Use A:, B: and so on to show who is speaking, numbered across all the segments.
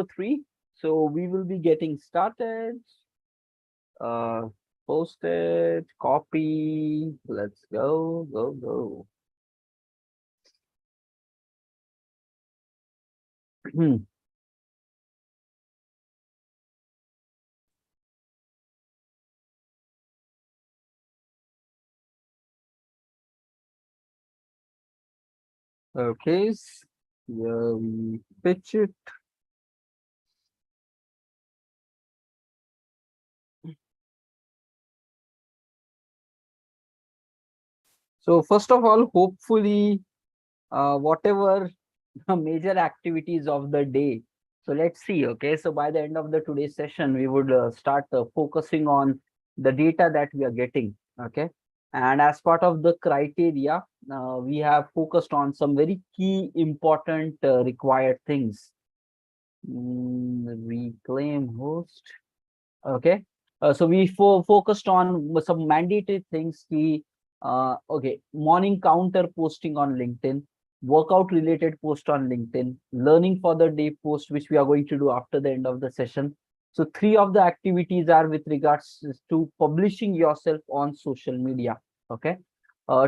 A: CT104-Week3. So we will be getting started. Uh, Post it, copy. Let's go, go, go. Okay, here we pitch it. So first of all, hopefully, whatever the major activities of the day. So let's see. Okay, so by the end of the today's session, we would start focusing on the data that we are getting. Okay, and as part of the criteria, we have focused on some very key important required things. Reclaim host. Okay, so we focused on some mandatory things. Okay, morning counter posting on LinkedIn, workout related post on LinkedIn, learning for the day post, which we are going to do after the end of the session. So three of the activities are with regards to publishing yourself on social media. Okay,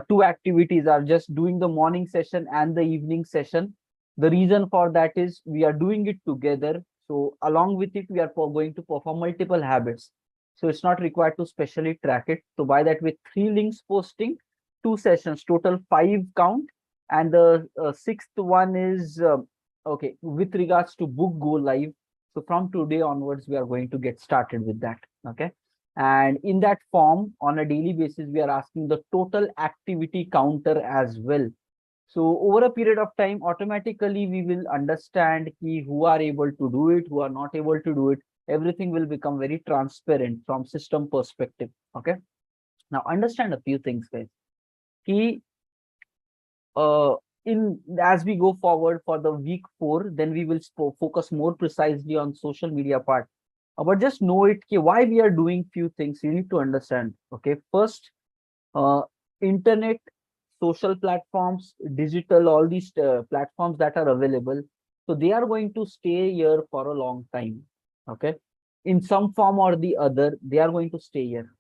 A: two activities are just doing the morning session and the evening session. The reason for that is we are doing it together. So along with it, we are going to perform multiple habits. So it's not required to specially track it. So by that, with three links posting, two sessions, total 5 count. And the sixth one is, okay, with regards to book go live. So from today onwards, we are going to get started with that. Okay. And in that form, on a daily basis, we are asking the total activity counter as well. So over a period of time, automatically we will understand who are able to do it, who are not able to do it. Everything will become very transparent from system perspective. Okay. Now understand a few things, guys. Key in as we go forward for the week 4, then we will focus more precisely on social media part. But just know it why we are doing few things. You need to understand. Okay. First, internet, social platforms, digital, all these platforms that are available. So they are going to stay here for a long time. Okay. In some form or the other, they are going to stay here.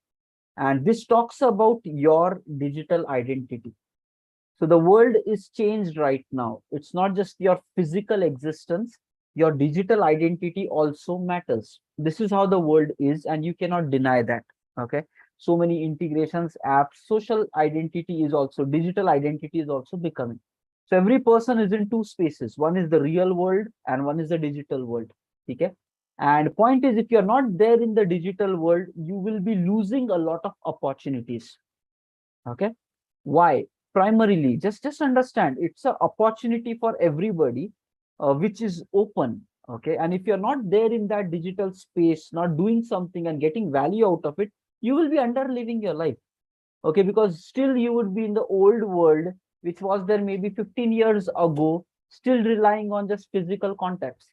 A: And this talks about your digital identity. So the world is changed right now. It's not just your physical existence, your digital identity also matters. This is how the world is, and you cannot deny that. Okay. So many integrations, apps, social identity is also, digital identity is also becoming. So every person is in two spaces. One is the real world and one is the digital world. Okay. And point is, if you're not there in the digital world, you will be losing a lot of opportunities. Okay. Why? Primarily, just understand it's an opportunity for everybody, which is open. Okay. And if you're not there in that digital space, not doing something and getting value out of it, you will be under living your life. Okay, because still you would be in the old world, which was there maybe 15 years ago, still relying on just physical contacts.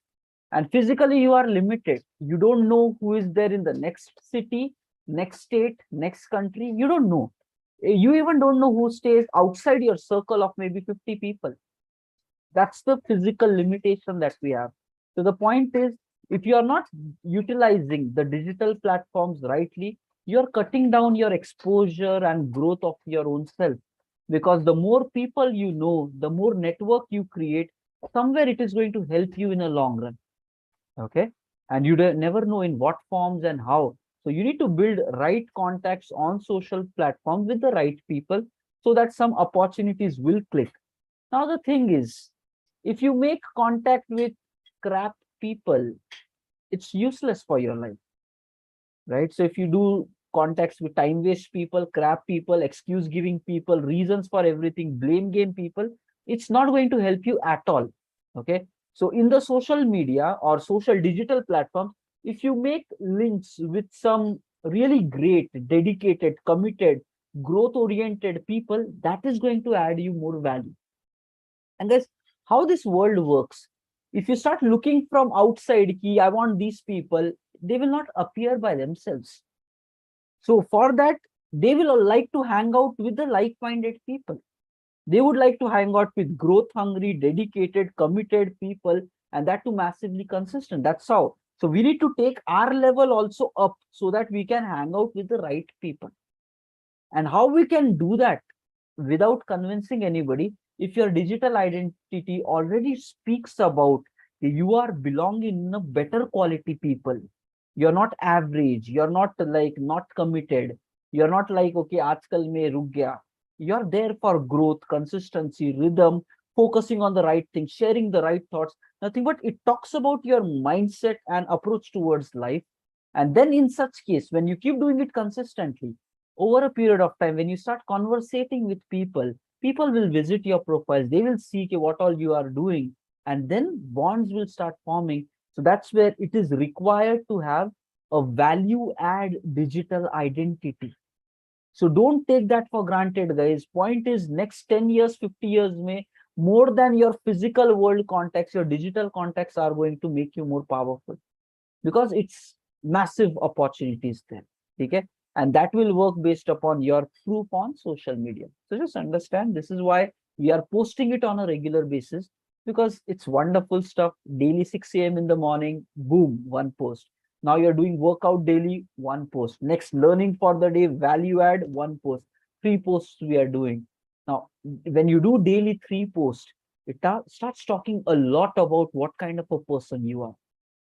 A: And physically you are limited. You don't know who is there in the next city, next state, next country. You don't know. You even don't know who stays outside your circle of maybe 50 people. That's the physical limitation that we have. So the point is, if you are not utilizing the digital platforms rightly, you're cutting down your exposure and growth of your own self. Because the more people you know, the more network you create, somewhere it is going to help you in a long run. Okay. And you never know in what forms and how. So you need to build right contacts on social platforms with the right people so that some opportunities will click. Now, the thing is, if you make contact with crap people, it's useless for your life, right? So if you do contacts with time waste people, crap people, excuse giving people, reasons for everything, blame game people, it's not going to help you at all. Okay. So in the social media or social digital platforms, if you make links with some really great, dedicated, committed, growth oriented people, that is going to add you more value. And that's how this world works. If you start looking from outside, I want these people, they will not appear by themselves. So for that, they will like to hang out with the like-minded people. They would like to hang out with growth hungry, dedicated, committed people and that too massively consistent. That's how. So we need to take our level also up so that we can hang out with the right people. And how we can do that without convincing anybody? If your digital identity already speaks about you are belonging in a better quality people, you're not average, you're not like not committed, you're not like okay aajkal mein ruk gaya, you're there for growth, consistency, rhythm, focusing on the right thing, sharing the right thoughts, nothing but it talks about your mindset and approach towards life. And then in such case, when you keep doing it consistently over a period of time, when you start conversating with people, people will visit your profiles, they will see okay, what all you are doing, and then bonds will start forming. So that's where it is required to have a value add digital identity. So don't take that for granted, guys. Point is, next 10 years, 50 years, may more than your physical world context, your digital contacts are going to make you more powerful, because it's massive opportunities there. Okay, and that will work based upon your proof on social media. So just understand, this is why we are posting it on a regular basis, because it's wonderful stuff. Daily 6 a.m. in the morning, boom, one post. Now you're doing workout daily, one post. Next, learning for the day, value add, one post. Three posts we are doing. Now when you do daily 3 posts, it starts talking a lot about what kind of a person you are.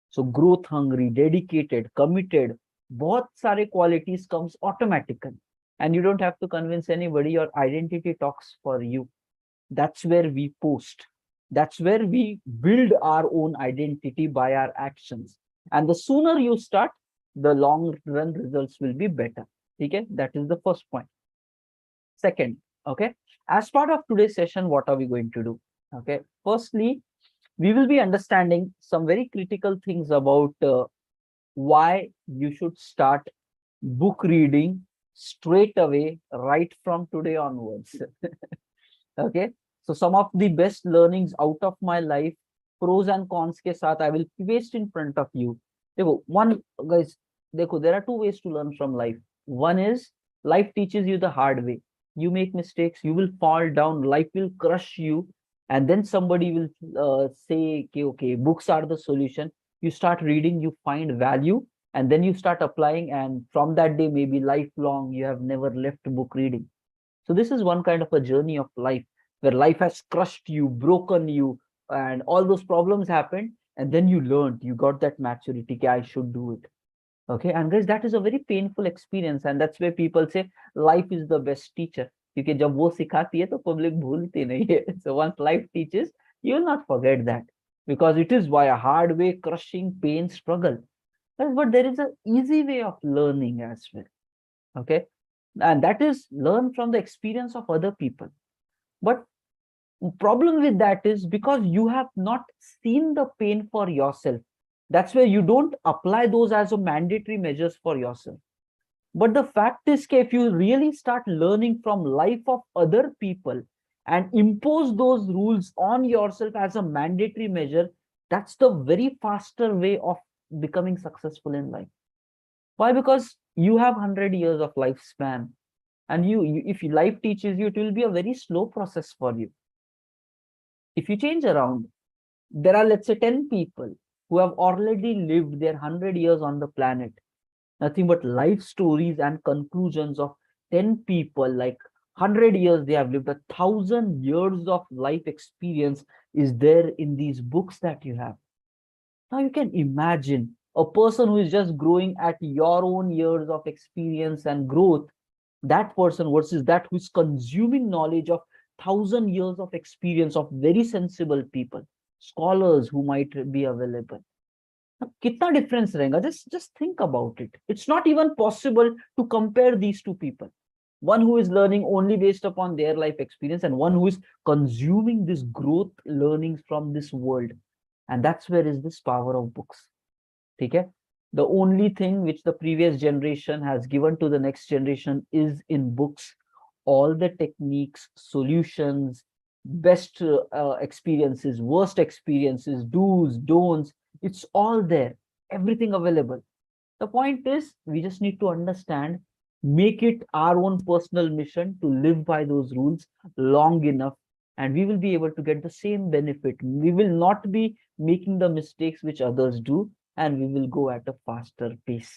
A: So growth hungry, dedicated, committed, बहुत सारे qualities comes automatically, and you don't have to convince anybody. Your identity talks for you. That's where we post. That's where we build our own identity by our actions. And the sooner you start, the long run results will be better. Okay, that is the first point. Second, okay, as part of today's session, what are we going to do? Okay, firstly, we will be understanding some very critical things about why you should start book reading straight away, right from today onwards. Okay, so some of the best learnings out of my life, pros and cons ke sath, I will paste in front of you. Dekho, one, guys, dekho, there are two ways to learn from life. One is life teaches you the hard way. You make mistakes, you will fall down, life will crush you, and then somebody will say, okay, books are the solution. You start reading, you find value, and then you start applying, and from that day, maybe lifelong, you have never left book reading. So this is one kind of a journey of life, where life has crushed you, broken you, and all those problems happened, and then you learned, you got that maturity, okay, I should do it. Okay, and guys, that is a very painful experience, and that's where people say life is the best teacher. क्योंकि जब वो सिखाती है तो public भूलती नहीं है. So once life teaches, you will not forget that, because it is by a hard way, crushing pain, struggle. But there is an easy way of learning as well. Okay, and that is learn from the experience of other people. But problem with that is because you have not seen the pain for yourself, that's where you don't apply those as a mandatory measures for yourself. But the fact is that if you really start learning from life of other people and impose those rules on yourself as a mandatory measure, that's the very faster way of becoming successful in life. Why? Because you have 100 years of lifespan, and if life teaches you, it will be a very slow process for you. If you change around, there are, let's say, 10 people who have already lived their 100 years on the planet. Nothing but life stories and conclusions of 10 people, like 100 years they have lived, 1,000 years of life experience is there in these books that you have. Now you can imagine a person who is just growing at your own years of experience and growth, that person versus that who is consuming knowledge of 1,000 years of experience of very sensible people, scholars who might be available. Now, kitna difference रहेगा? Just think about it. It's not even possible to compare these two people. One who is learning only based upon their life experience, and one who is consuming this growth learnings from this world. And that's where is this power of books. Okay? The only thing which the previous generation has given to the next generation is in books. All the techniques, solutions, best experiences, worst experiences, do's, don'ts, it's all there, everything available. The point is, we just need to understand, make it our own personal mission to live by those rules long enough, and we will be able to get the same benefit. We will not be making the mistakes which others do, and we will go at a faster pace.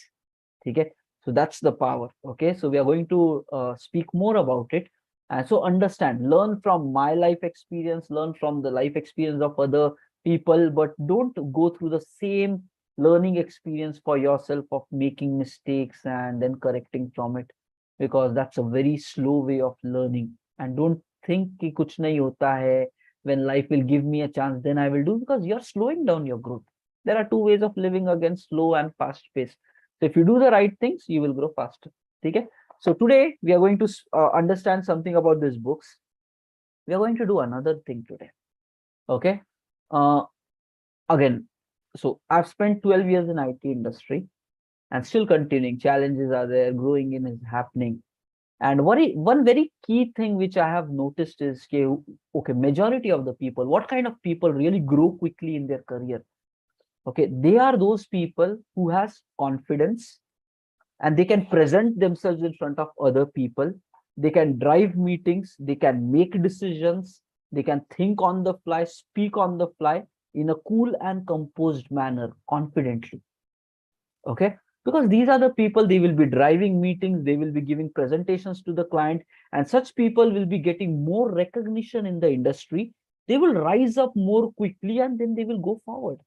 A: Okay, so that's the power. Okay, so we are going to speak more about it. And so understand, learn from my life experience, learn from the life experience of other people, but don't go through the same learning experience for yourself of making mistakes and then correcting from it, because that's a very slow way of learning. And don't think कि कुछ नहीं होता है, when life will give me a chance then I will do, because you're slowing down your growth. There are two ways of living, against slow and fast pace. So if you do the right things, you will grow faster. Okay, so today we are going to understand something about these books. We are going to do another thing today. Okay, uh, again, so I've spent 12 years in IT industry and still continuing. Challenges are there, growing in is happening. And one very key thing which I have noticed is, okay, majority of the people, what kind of people really grow quickly in their career? Okay, they are those people who has confidence, and they can present themselves in front of other people. They can drive meetings, they can make decisions, they can think on the fly, speak on the fly in a cool and composed manner, confidently. Okay, because these are the people, they will be driving meetings, they will be giving presentations to the client, and such people will be getting more recognition in the industry. They will rise up more quickly, and then they will go forward.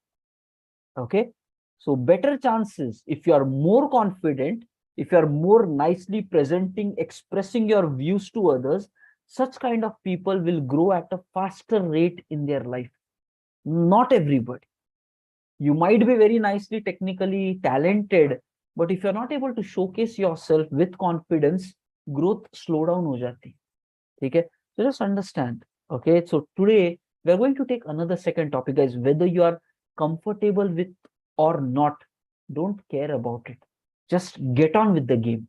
A: Okay, so better chances if you are more confident, if you are more nicely presenting, expressing your views to others, such kind of people will grow at a faster rate in their life. Not everybody. You might be very nicely technically talented, but if you're not able to showcase yourself with confidence, growth slow down ho jati. Okay, so just understand. Okay, so today we're going to take another second topic, guys. Whether you are comfortable with or not, don't care about it. Just get on with the game.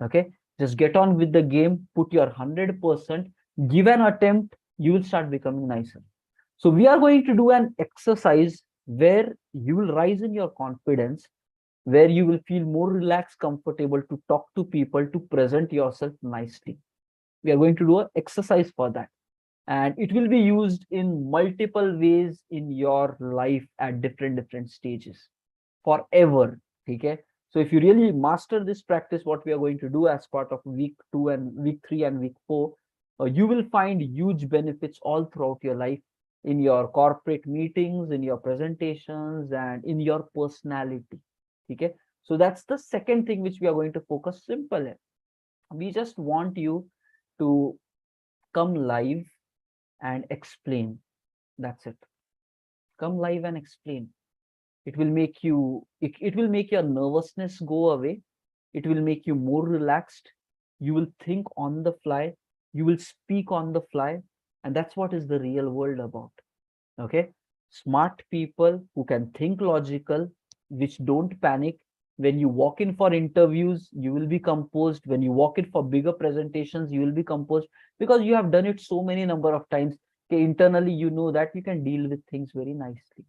A: Okay, just get on with the game, put your 100%, give an attempt, you will start becoming nicer. So we are going to do an exercise where you will rise in your confidence, where you will feel more relaxed, comfortable to talk to people, to present yourself nicely. We are going to do an exercise for that, and it will be used in multiple ways in your life at different stages forever. Okay, so if you really master this practice, what we are going to do as part of week 2 and week 3 and week 4, you will find huge benefits all throughout your life, in your corporate meetings, in your presentations, and in your personality. Okay, so that's the second thing which we are going to focus. Simple hai. We just want you to come live and explain. That's it. Come live and explain. It will make you, it will make your nervousness go away. It will make you more relaxed. You will think on the fly. You will speak on the fly. And that's what is the real world about. Okay, smart people who can think logical, which don't panic. When you walk in for interviews, you will be composed. When you walk in for bigger presentations, you will be composed, because you have done it so many number of times. Okay, internally you know that you can deal with things very nicely.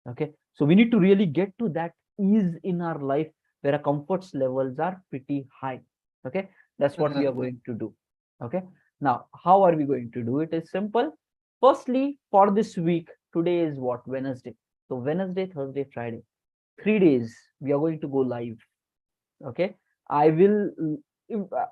A: Okay, so we need to really get to that ease in our life where our comforts levels are pretty high. Okay, that's what we are going to do. Okay, now how are we going to do it? Is simple. Firstly, for this week, today is what? Wednesday. So Wednesday, Thursday, Friday, 3 days we are going to go live. Okay, I will,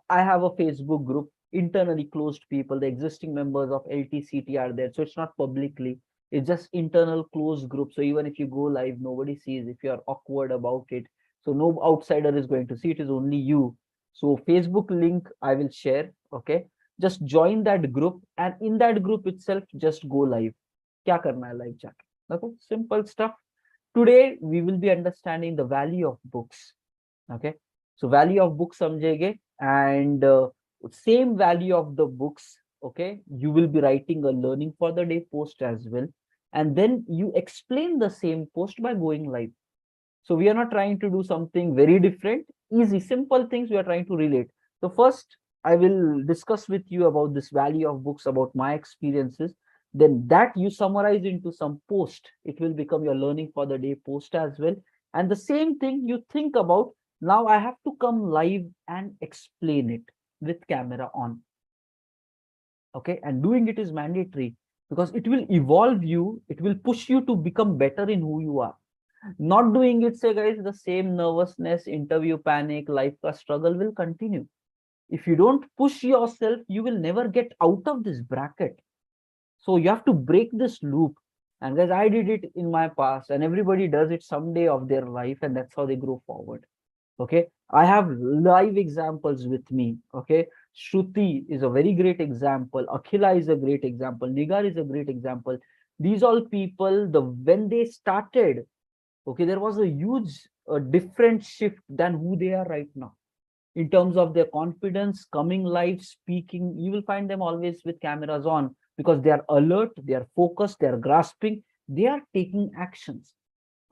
A: I have a Facebook group, internally closed people, the existing members of LTCT are there, so it's not publicly, it's just internal closed group. So even if you go live, nobody sees if you are awkward about it. So no outsider is going to see, it is only you. So Facebook link I will share. Okay, just join that group, and in that group itself just go live. Kya karna hai live jaake? Okay, simple stuff. Today we will be understanding the value of books. Okay, so value of books samjhenge, and same value of the books. Okay, you will be writing a learning for the day post as well, and then you explain the same post by going live. So we are not trying to do something very different, easy simple things we are trying to relate. So first I will discuss with you about this value of books, about my experiences, then that you summarize into some post. It will become your learning for the day post as well, and the same thing you think about, now I have to come live and explain it with camera on. Okay, and doing it is mandatory. because it will evolve you, it will push you to become better in who you are. Not doing it, say guys, the same nervousness, interview panic, life ka struggle will continue. If you don't push yourself, you will never get out of this bracket. So you have to break this loop. And guys, I did it in my past, and everybody does it someday of their life, and that's how they grow forward. Okay, I have live examples with me. Okay, Shruti is a very great example, Akhila is a great example, Nigar is a great example. These all people, the when they started, okay, there was a huge different shift than who they are right now in terms of their confidence, coming live, speaking. You will find them always with cameras on because they are alert, they are focused, they are grasping, they are taking actions.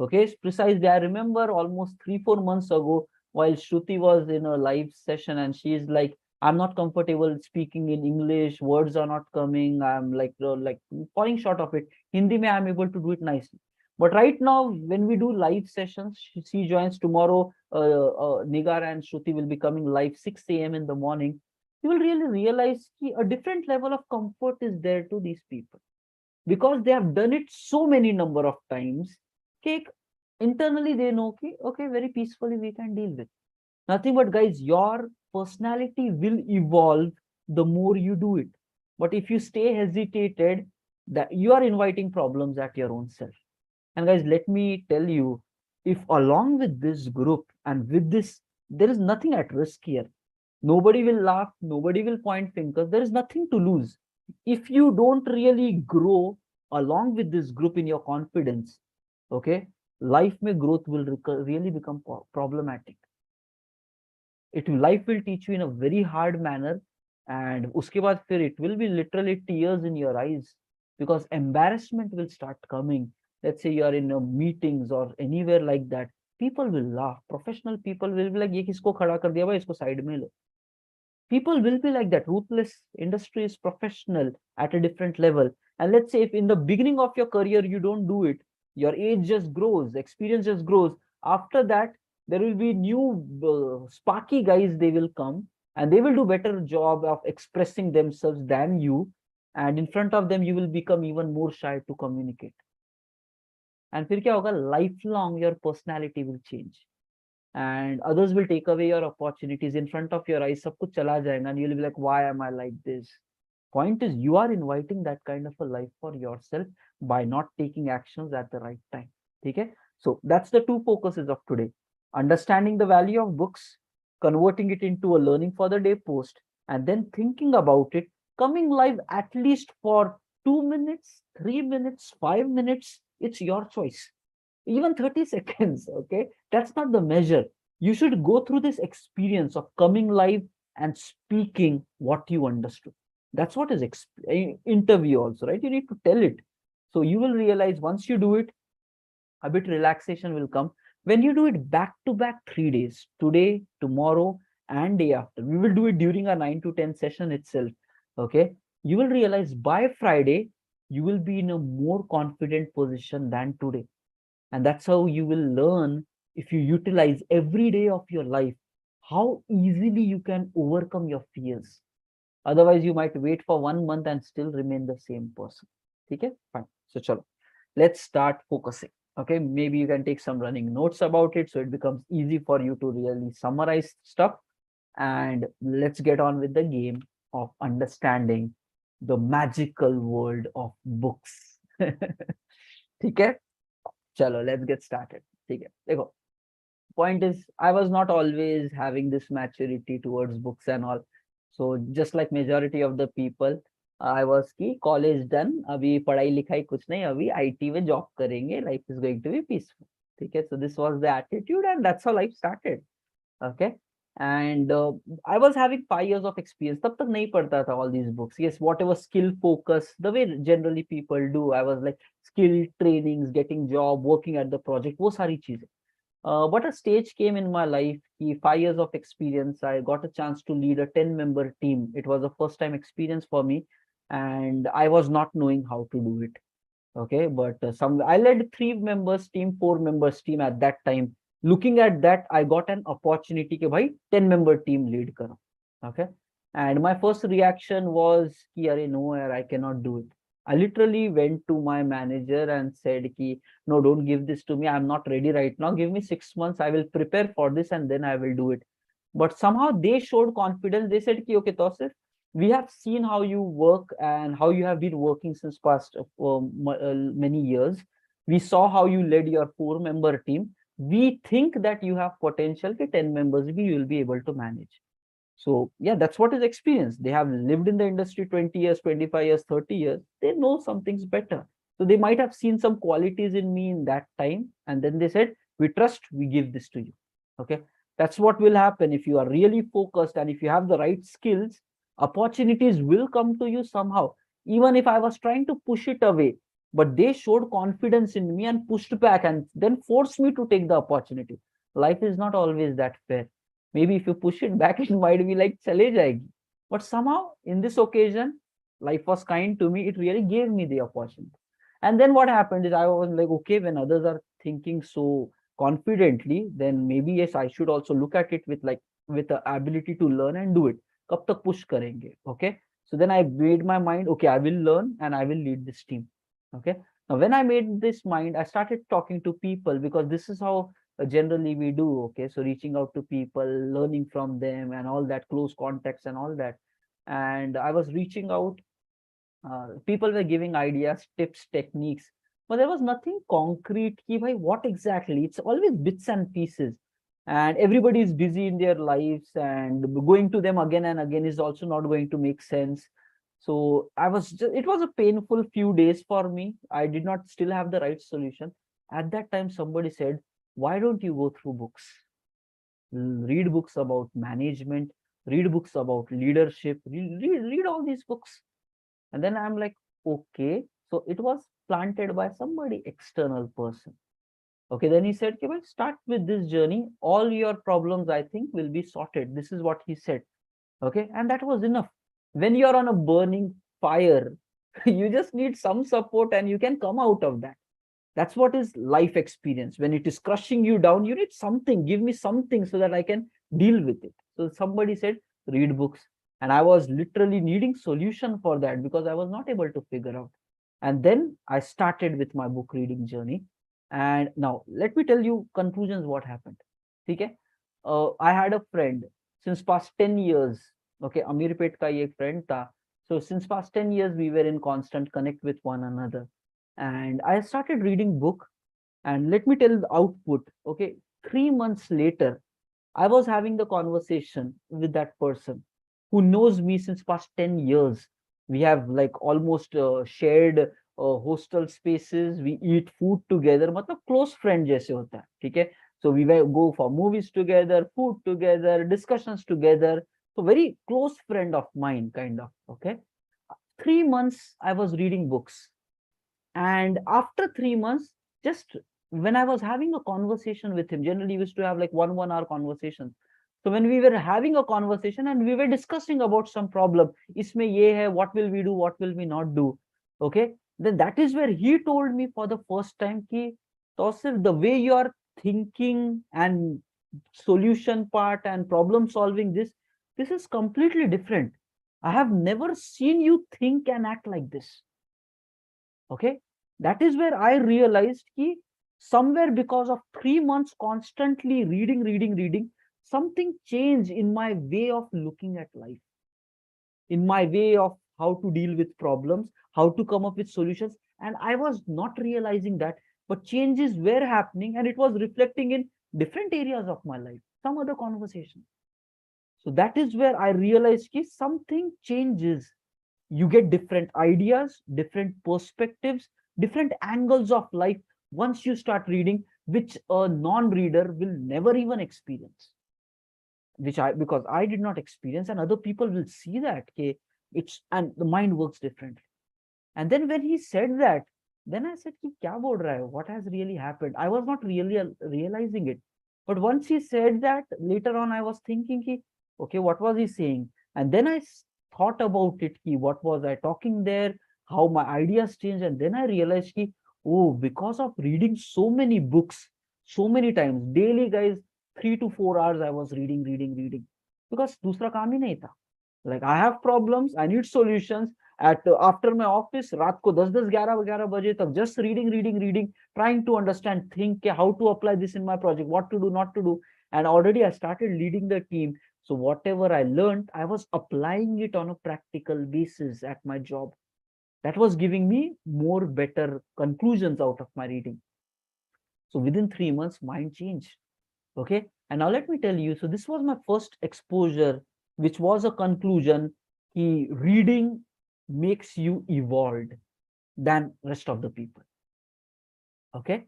A: Okay, it's precisely. I remember almost 3, 4 months ago, while Shruti was in a live session, and she's like, "I'm not comfortable speaking in English. Words are not coming. I'm like falling short of it. Hindi mein I'm able to do it nicely." But right now, when we do live sessions, she joins tomorrow. Nigar and Shruti will be coming live 6 a.m. in the morning. You will really realize a different level of comfort is there to these people because they have done it so many number of times. Okay, internally they know, okay, very peacefully we can deal with nothing. But guys, your personality will evolve the more you do it. But if you stay hesitated, that you are inviting problems at your own self. And guys, let me tell you, if along with this group and with this, there is nothing at risk here. Nobody will laugh, nobody will point fingers, there is nothing to lose. If you don't really grow along with this group in your confidence, okay, life may growth will really become problematic. Life will teach you in a very hard manner, and uske baad fir it will be literally tears in your eyes because embarrassment will start coming. Let's say you are in a meetings or anywhere like that, people will laugh, professional people will be like, ye kisko khada kar diya bhai, isko side mein lo. People will be like that. Ruthless industry is professional at a different level. And let's say if in the beginning of your career you don't do it, your age just grows, experience just grows. After that, there will be new sparky guys, they will come and they will do better job of expressing themselves than you, and in front of them you will become even more shy to communicate. And फिर क्या होगा, lifelong your personality will change and others will take away your opportunities in front of your eyes. सब कुछ चला जाएगा and you'll be like, why am I like this? Point is, you are inviting that kind of a life for yourself by not taking actions at the right time. Okay, so that's the two focuses of today: understanding the value of books, converting it into a learning for the day post, and then thinking about it, coming live at least for 2 minutes, 3 minutes, 5 minutes. It's your choice, even 30 seconds. Okay, that's not the measure. You should go through this experience of coming live and speaking what you understood. That's what is interview also, right? You need to tell it. So you will realize once you do it, a bit relaxation will come. When you do it back to back 3 days, today, tomorrow, and day after, we will do it during a 9 to 10 session itself. Okay, you will realize by Friday you will be in a more confident position than today. And that's how you will learn, if you utilize every day of your life, how easily you can overcome your fears. Otherwise, you might wait for 1 month and still remain the same person. Okay, fine. So, chalo, let's start focusing. Okay, maybe you can take some running notes about it so it becomes easy for you to really summarize stuff. And let's get on with the game of understanding the magical world of books. Okay, chalo, let's get started. Okay, देखो, point is, I was not always having this maturity towards books and all. So just like majority of the people, I was ki college done, अभी पढ़ाई लिखाई कुछ नहीं, अभी IT में job करेंगे, life is going to be peaceful. ठीक है, so this was the attitude and that's how life started. Okay, and I was having 5 years of experience. तब तक नहीं पढ़ता था all these books. Yes, whatever skill focus, the way generally people do, I was like skill trainings, getting job, working at the project, वो सारी चीजें. But a stage came in my life, 5 years of experience, I got a chance to lead a 10-member team. It was a first time experience for me and I was not knowing how to do it. Okay, but I led 3 members team, 4 members team at that time. Looking at that, I got an opportunity ke bhai 10-member team lead karo. Okay, and my first reaction was, ki, Are, no, yaar, I cannot do it. I literally went to my manager and said, ki, no, don't give this to me. I'm not ready right now. Give me 6 months. I will prepare for this and then I will do it. But somehow they showed confidence. They said, ki, okay, Tosif, we have seen how you work and how you have been working since past many years. We saw how you led your 4-member team. We think that you have potential. Ki 10 members, we will be able to manage. So yeah, that's what is experience. They have lived in the industry 20 years, 25 years, 30 years. They know something's better. So they might have seen some qualities in me in that time. And then they said, we trust, we give this to you. Okay. That's what will happen if you are really focused and if you have the right skills, opportunities will come to you somehow. Even if I was trying to push it away, but they showed confidence in me and pushed back and then forced me to take the opportunity. Life is not always that fair. Maybe if you push it back, it might be like chale jayegi. But somehow in this occasion, life was kind to me. It really gave me the opportunity. And then what happened is I was like, okay, when others are thinking so confidently, then maybe yes, I should also look at it with like with the ability to learn and do it. Kab tak push karenge. Okay. So then I made my mind, okay, I will learn and I will lead this team. Okay. Now when I made this mind, I started talking to people because this is how generally we do. Okay, so reaching out to people, learning from them and all that, close contacts and all that. And I was reaching out, people were giving ideas, tips, techniques, but there was nothing concrete ki bhai, what exactly. It's always bits and pieces, and everybody is busy in their lives, and going to them again and again is also not going to make sense. So I was just, it was a painful few days for me. I did not still have the right solution. At that time somebody said, why don't you go through books? Read books about management, read books about leadership, read all these books. And then I'm like, okay. So it was planted by somebody external person. Okay, then he said, okay, well, start with this journey. All your problems, I think, will be sorted. This is what he said. Okay, and that was enough. When you're on a burning fire, you just need some support and you can come out of that. That's what is life experience. When it is crushing you down, you need something. Give me something so that I can deal with it. So somebody said, read books. And I was literally needing solution for that because I was not able to figure out. And then I started with my book reading journey. And now let me tell you conclusions what happened. Okay. I had a friend since past 10 years. Okay, Amirpet ka ye friend tha. So since past 10 years, we were in constant connect with one another. And I started reading book, and let me tell the output. Okay, 3 months later, I was having the conversation with that person who knows me since past 10 years. We have like almost shared hostel spaces. We eat food together. मतलब close friend जैसे होता है, ठीक है? So we will go for movies together, food together, discussions together. So very close friend of mine, kind of. Okay. 3 months I was reading books, and after 3 months, just when I was having a conversation with him, generally we used to have like 1 hour conversation. So when we were having a conversation and we were discussing about some problem, isme ye hai, what will we do, what will we not do? Okay, then that is where he told me for the first time ki, Tausif, the way you are thinking and solution part and problem solving, this is completely different. I have never seen you think and act like this. Okay, that is where I realized ki somewhere because of 3 months constantly reading, something changed in my way of looking at life, in my way of how to deal with problems, how to come up with solutions. And I was not realizing that, but changes were happening and it was reflecting in different areas of my life, some other conversation. So that is where I realized ki something changes. You get different ideas, different perspectives, different angles of life once you start reading, which a non-reader will never even experience. Which I, because I did not experience, and other people will see that okay, it's, and the mind works differently. And then when he said that, then I said, ki, kya bol raha hai? What has really happened? I was not really realizing it. But once he said that, later on, I was thinking, ki, okay, what was he saying? And then I thought about it, ki, what was I talking there? How my ideas changed. And then I realized, ki, oh, because of reading so many books, so many times, daily, guys, 3 to 4 hours, I was reading. Because dusra kaam hi nahi tha. Like I have problems, I need solutions. at after my office, रात को 10 11 बजे तक just reading, trying to understand, think how to apply this in my project, what to do, not to do. And already I started leading the team. So whatever I learned, I was applying it on a practical basis at my job. That was giving me more better conclusions out of my reading. So within 3 months, mind changed. Okay. And now let me tell you, so this was my first exposure, which was a conclusion. Reading makes you evolved than rest of the people. Okay.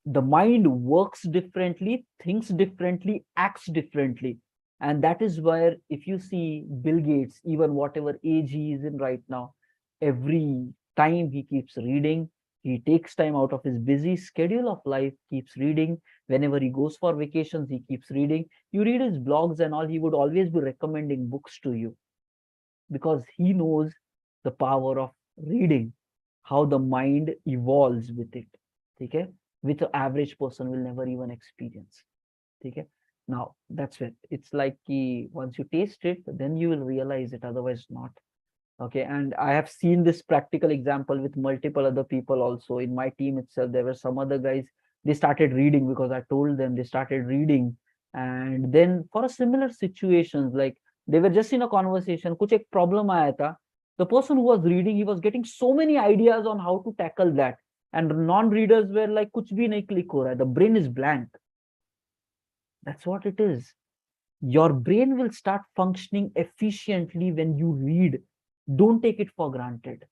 A: The mind works differently, thinks differently, acts differently. And that is where, if you see Bill Gates, even whatever age he is in right now, every time he keeps reading, he takes time out of his busy schedule of life, keeps reading. Whenever he goes for vacations, he keeps reading. You read his blogs and all, he would always be recommending books to you because he knows the power of reading, how the mind evolves with it. Okay, which the average person will never even experience. Okay, now that's it. It's like once you taste it, then you will realize it, otherwise not. Okay, and I have seen this practical example with multiple other people also in my team itself. There were some other guys, they started reading because I told them, they started reading. And then for a similar situations, like they were just in a conversation, kuch ek problem aaya tha. The person who was reading, he was getting so many ideas on how to tackle that. And non-readers were like, kuch bhi nahi click ho raha hai. The brain is blank. That's what it is. Your brain will start functioning efficiently when you read. Don't take it for granted.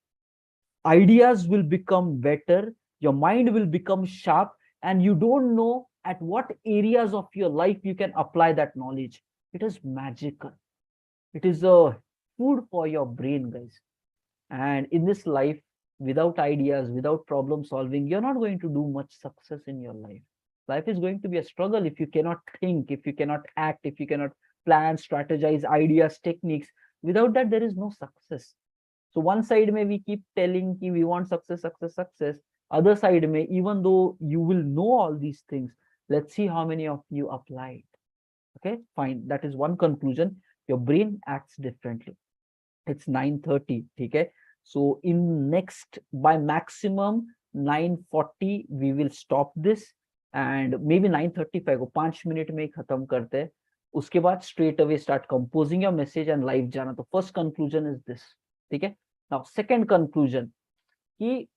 A: Ideas will become better, your mind will become sharp, and you don't know at what areas of your life you can apply that knowledge. It is magical. It is a food for your brain, guys. And in this life, without ideas, without problem solving, you're not going to do much success in your life. Life is going to be a struggle if you cannot think, if you cannot act, if you cannot plan, strategize, ideas, techniques. Without that, there is no success. So one side may we keep telling we want success, success, success. Other side may, even though you will know all these things, let's see how many of you apply it. Okay, fine. That is one conclusion. Your brain acts differently. It's 9:30. Okay. So in next, by maximum 9:40, we will stop this, and maybe 9:35 को 5 minute में खत्म करते हैं. उसके बाद straight away start composing your message and live जाना. तो first conclusion is this. ठीक है. Now second conclusion, कि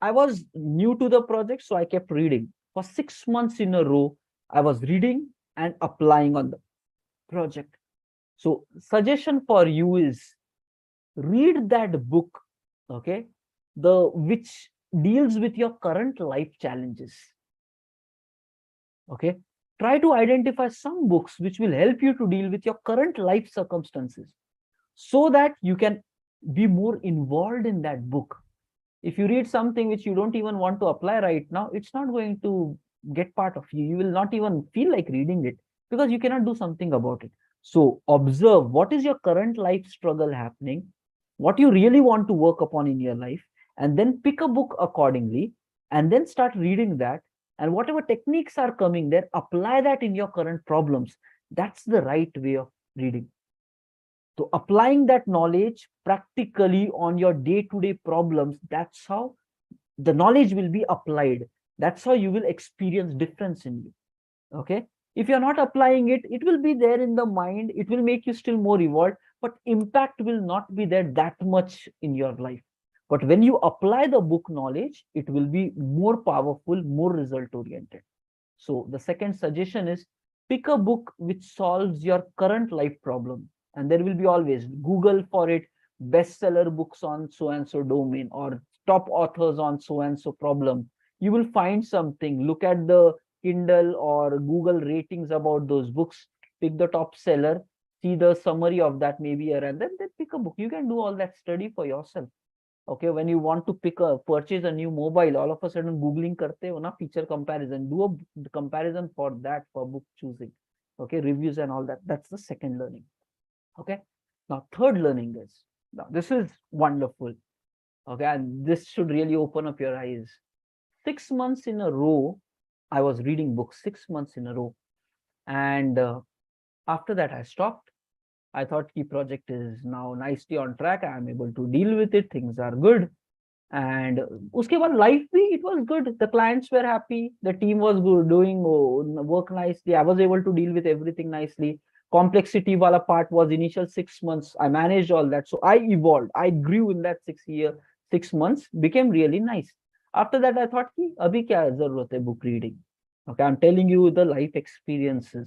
A: I was new to the project, so I kept reading for 6 months in a row. I was reading and applying on the project. So suggestion for you is, read that book, okay, the which deals with your current life challenges. Okay, try to identify some books which will help you to deal with your current life circumstances, so that you can be more involved in that book. If you read something which you don't even want to apply right now, it's not going to get part of you. You will not even feel like reading it because you cannot do something about it. So observe what is your current life struggle happening, what you really want to work upon in your life, and then pick a book accordingly, and then start reading that. And whatever techniques are coming there, apply that in your current problems. That's the right way of reading. So applying that knowledge practically on your day-to-day problems, that's how the knowledge will be applied. That's how you will experience difference in you. Okay. If you're not applying it, it will be there in the mind. It will make you still more evolved, but impact will not be there that much in your life. But when you apply the book knowledge, it will be more powerful, more result oriented. So the second suggestion is, pick a book which solves your current life problem. And there will be always Google for it, bestseller books on so and so domain, or top authors on so and so problem. You will find something. Look at the Kindle or Google ratings about those books, pick the top seller, see the summary of that maybe here, and then pick a book. You can do all that study for yourself. Okay, when you want to purchase a new mobile, all of a sudden Googling karte ho na, feature comparison, do a comparison for that, for book choosing. Okay, reviews and all that. That's the second learning. Okay, now third learning is, now this is wonderful. Okay, and this should really open up your eyes. 6 months in a row, I was reading books 6 months in a row. And after that, I stopped. I thought the project is now nicely on track. I am able to deal with it. Things are good. And uske baad life bhi, it was good. The clients were happy. The team was good, doing work nicely. I was able to deal with everything nicely. Complexity wala part was initial 6 months. I managed all that. So I evolved. I grew in that 6 months, became really nice. After that, I thought, ki, abhi kya zarurat hai book reading? Okay, I'm telling you the life experiences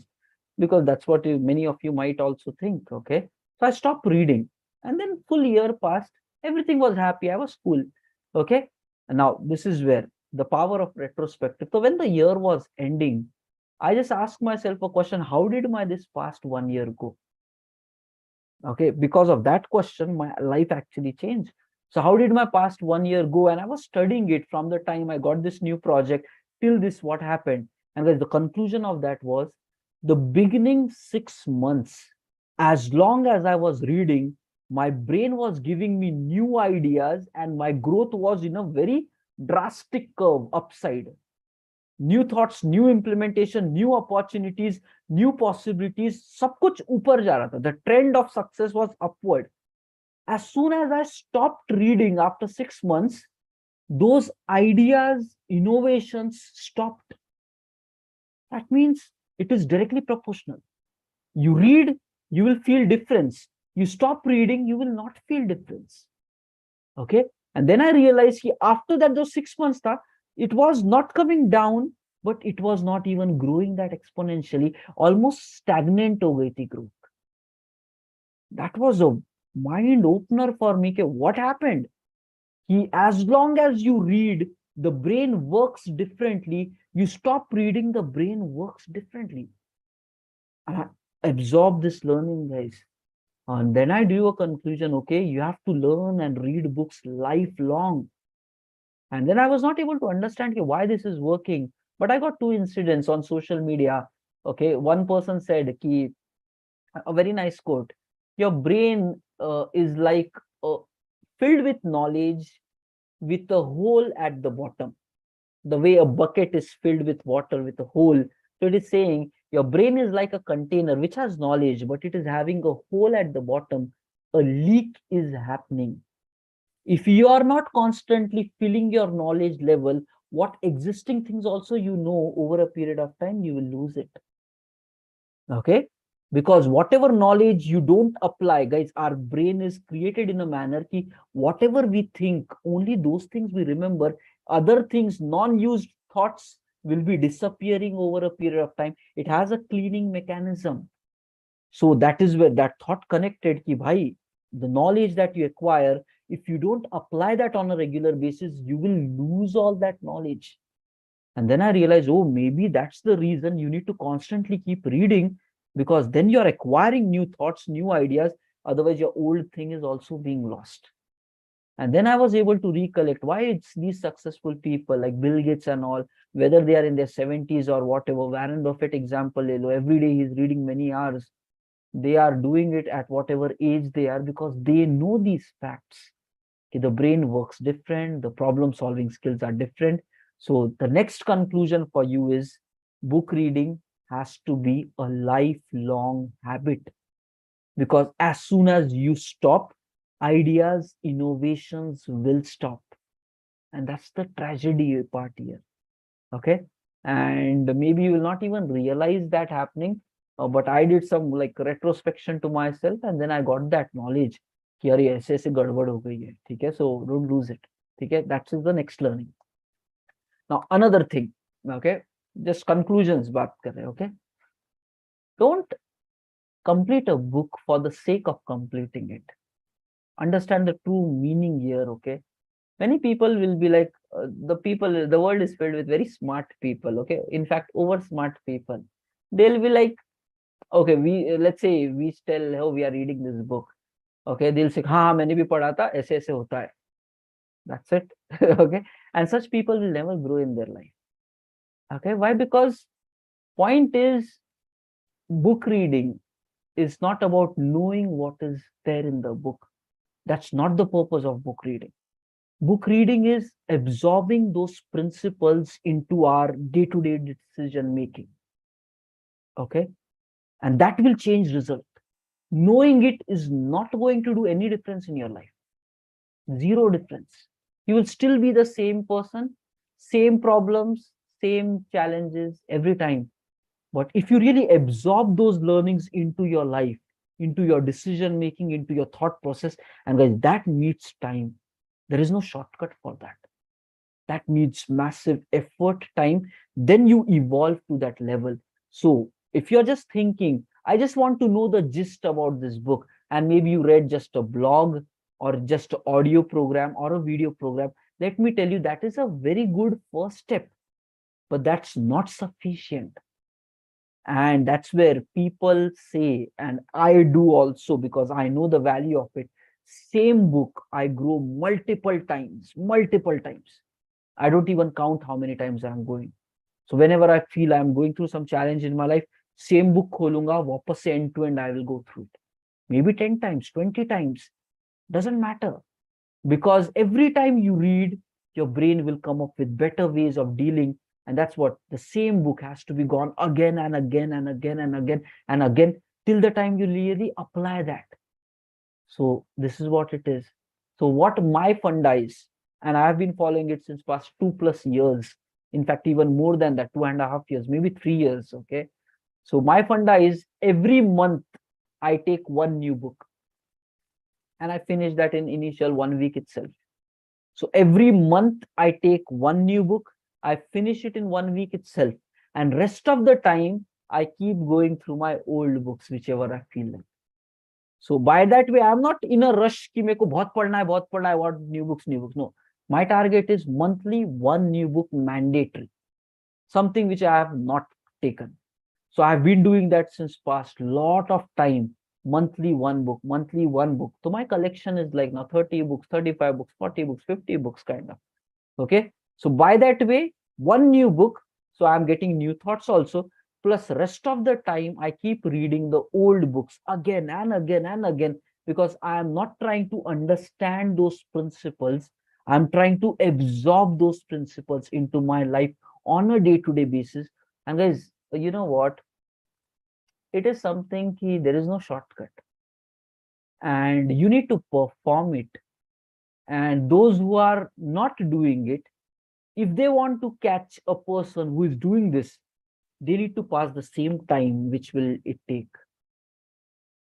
A: because that's what many of you might also think. Okay, so I stopped reading, and then full year passed. Everything was happy. I was cool. Okay, and now this is where the power of retrospective. So when the year was ending, I just asked myself a question: how did my this past 1 year go? Okay, because of that question, my life actually changed. So how did my past 1 year go? And I was studying it from the time I got this new project till this what happened. And guys, the conclusion of that was the beginning 6 months, as long as I was reading, my brain was giving me new ideas and my growth was in a very drastic curve upside. New thoughts, new implementation, new opportunities, new possibilities, सब कुछ ऊपर जा रहा था. The trend of success was upward. As soon as I stopped reading after 6 months, those ideas, innovations stopped. That means it is directly proportional. You read, you will feel difference. You stop reading, you will not feel difference. Okay. And then I realized after that, those 6 months, it was not coming down, but it was not even growing that exponentially, almost stagnant ho gayi thi growth. That was a mind opener for me. What happened? As long as you read, the brain works differently. You stop reading, the brain works differently. And I absorb this learning, guys. And then I drew a conclusion, okay, you have to learn and read books lifelong. And then I was not able to understand why this is working. But I got two incidents on social media. Okay, one person said, ki, a very nice quote, your brain is like filled with knowledge with a hole at the bottom. The way a bucket is filled with water with a hole. So it is saying your brain is like a container which has knowledge, but it is having a hole at the bottom. A leak is happening. If you are not constantly filling your knowledge level, what existing things also you know over a period of time, you will lose it. Okay, because whatever knowledge you don't apply, guys, our brain is created in a manner ki whatever we think, only those things we remember. Other things, non-used thoughts will be disappearing over a period of time. It has a cleaning mechanism. So that is where that thought connected ki bhai, the knowledge that you acquire, if you don't apply that on a regular basis, you will lose all that knowledge. And then I realized, oh, maybe that's the reason you need to constantly keep reading, because then you're acquiring new thoughts, new ideas. Otherwise, your old thing is also being lost. And then I was able to recollect why it's these successful people like Bill Gates and all, whether they are in their 70s or whatever. Warren Buffett example, every day he's reading many hours. They are doing it at whatever age they are because they know these facts. Okay, the brain works different, the problem solving skills are different. So the next conclusion for you is book reading has to be a lifelong habit, because as soon as you stop, ideas, innovations will stop. And that's the tragedy part here. Okay. And maybe you will not even realize that happening. But I did some like retrospection to myself, and then I got that knowledge. कि यार ये ऐसे ऐसे गड़बड़ हो गई है, ठीक है, so don't lose it, ठीक है, that is the next learning. Now another thing, okay, just conclusions बात कर रहे हैं, okay, don't complete a book for the sake of completing it. Understand the true meaning here, okay. Many people will be like, the world is filled with very smart people, okay, in fact over smart people. They'll be like, okay, we let's say we tell, oh, we are reading this book. Okay, they'll say, हाँ मैंने भी पढ़ा था, ऐसे ऐसे होता है. That's it. Okay, and such people will never grow in their life. Okay, why? Because point is, book reading is not about knowing what is there in the book. That's not the purpose of book reading. Book reading is absorbing those principles into our day-to-day decision making. Okay, and that will change result. knowing it is not going to do any difference in your life. Zero difference. You will still be the same person, same problems, same challenges every time. But if you really absorb those learnings into your life, into your decision making, into your thought process, and guys, that needs time. There is no shortcut for that. That needs massive effort, time. Then you evolve to that level. So if you're just thinking, I just want to know the gist about this book, and maybe you read just a blog or just an audio program or a video program, let me tell you, that is a very good first step, but that's not sufficient. And that's where people say, and I do also, because I know the value of it, same book I grow multiple times. I don't even count how many times I'm going. So whenever I feel I'm going through some challenge in my life, same book खोलूंगा, वापस से end to end I will go through it. Maybe 10 times, 20 times, doesn't matter. Because every time you read, your brain will come up with better ways of dealing. And that's what the same book has to be gone again and again and again and again and again, till the time you really apply that. So this is what it is. So what my funda is, and I have been following it since past 2+ years. In fact, even more than that, 2.5 years, maybe 3 years. Okay. So my funda is every month I take one new book, and I finish that in initial 1 week itself. So every month I take one new book, I finish it in 1 week itself, and rest of the time I keep going through my old books, whichever I feel like. So by that way, I'm not in a rush कि मेरे को बहुत पढ़ना है, I want new books. No, my target is monthly one new book mandatory, something which I have not taken. So I've been doing that since past lot of time. Monthly one book, monthly one book. So my collection is like now 30 books, 35 books, 40 books, 50 books kind of. Okay. So by that way, one new book. So I'm getting new thoughts also. Plus rest of the time, I keep reading the old books again and again and again, because I am not trying to understand those principles. I'm trying to absorb those principles into my life on a day-to-day basis. And guys, you know what? It is something ki there is no shortcut, and you need to perform it. And those who are not doing it, if they want to catch a person who is doing this, they need to pass the same time which will it take.